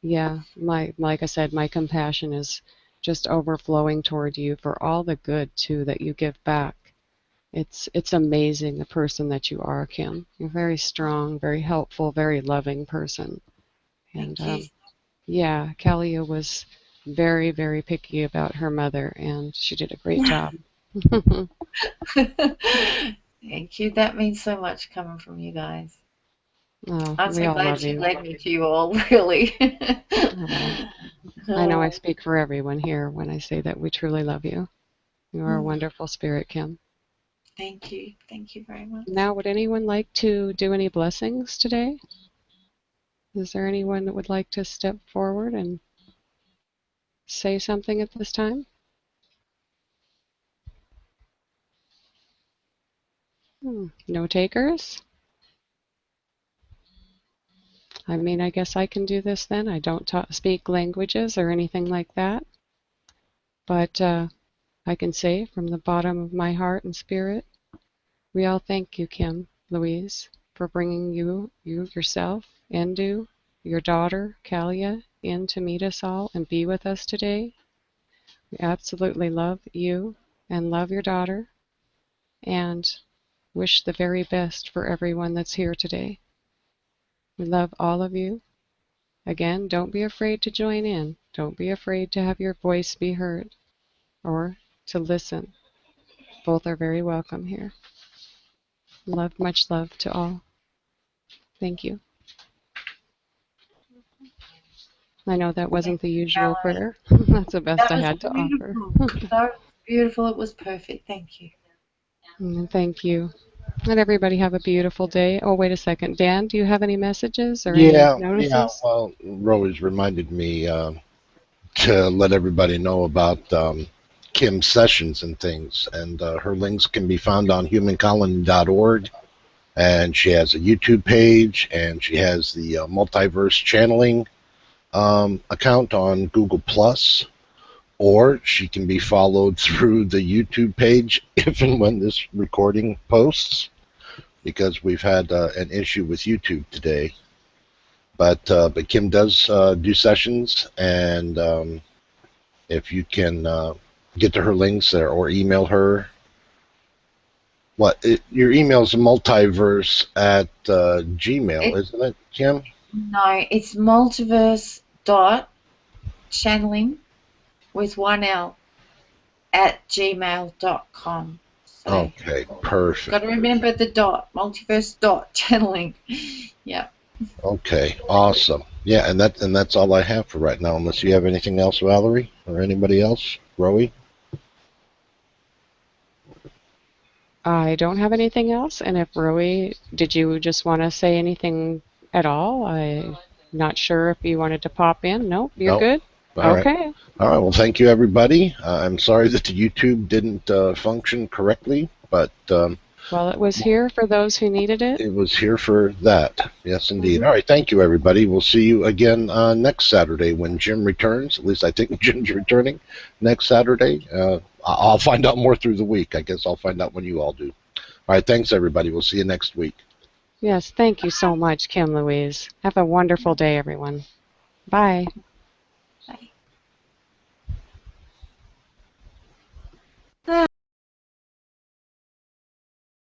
yeah, like I said, my compassion is just overflowing toward you for all the good too that you give back. It's amazing the person that you are, Kim. You're very strong, very helpful, very loving person. And Thank you. yeah, Kalia was very, very picky about her mother, and she did a great job. Thank you. That means so much coming from you guys. Oh, I'm we so all glad love she you. led me to you all, really. I know I speak for everyone here when I say that we truly love you. You are a wonderful spirit, Kim. Thank you. Thank you very much. Now, would anyone like to do any blessings today? Is there anyone that would like to step forward and say something at this time? No takers? I mean, I guess I can do this then. I don't speak languages or anything like that. But I can say from the bottom of my heart and spirit, we all thank you, Kim, Louise, for bringing you yourself, Endu, your daughter, Kalia, in to meet us all and be with us today. We absolutely love you and love your daughter and wish the very best for everyone that's here today. We love all of you. Again, don't be afraid to join in. Don't be afraid to have your voice be heard or to listen. Both are very welcome here. Love, much love to all. Thank you. I know that wasn't the usual prayer. That's the best I had to offer. That was beautiful. It was perfect. Thank you. Thank you. And everybody have a beautiful day. Oh, wait a second. Dan, do you have any messages or Yeah, any notices? well, Rose reminded me to let everybody know about Kim's sessions and things, and her links can be found on humancolony.org, and she has a YouTube page, and she has the multiverse channeling account on Google Plus, or she can be followed through the YouTube page if and when this recording posts, because we've had an issue with YouTube today. But Kim does do sessions, and if you can get to her links there or email her. Your email's multiverse at Gmail, isn't it, Kim? No, it's multiverse.channeling with one L at gmail.com. So Okay, perfect. got to remember the dot, multiverse.channeling. Yeah. Okay, awesome. Yeah, and that's all I have for right now, unless you have anything else, Valerie, or anybody else, Rowie? I don't have anything else. And if Rowie, did you just want to say anything at all? I'm not sure if you wanted to pop in. Nope, you're good? All right. Okay. All right. Well, thank you, everybody. I'm sorry that the YouTube didn't function correctly, but well, it was here for those who needed it. It was here for that. Yes, indeed. All right. Thank you, everybody. We'll see you again next Saturday when Jim returns. At least I think Jim's returning next Saturday. I'll find out more through the week. I guess I'll find out when you all do. All right. Thanks, everybody. We'll see you next week. Yes. Thank you so much, Kim Louise. Have a wonderful day, everyone. Bye.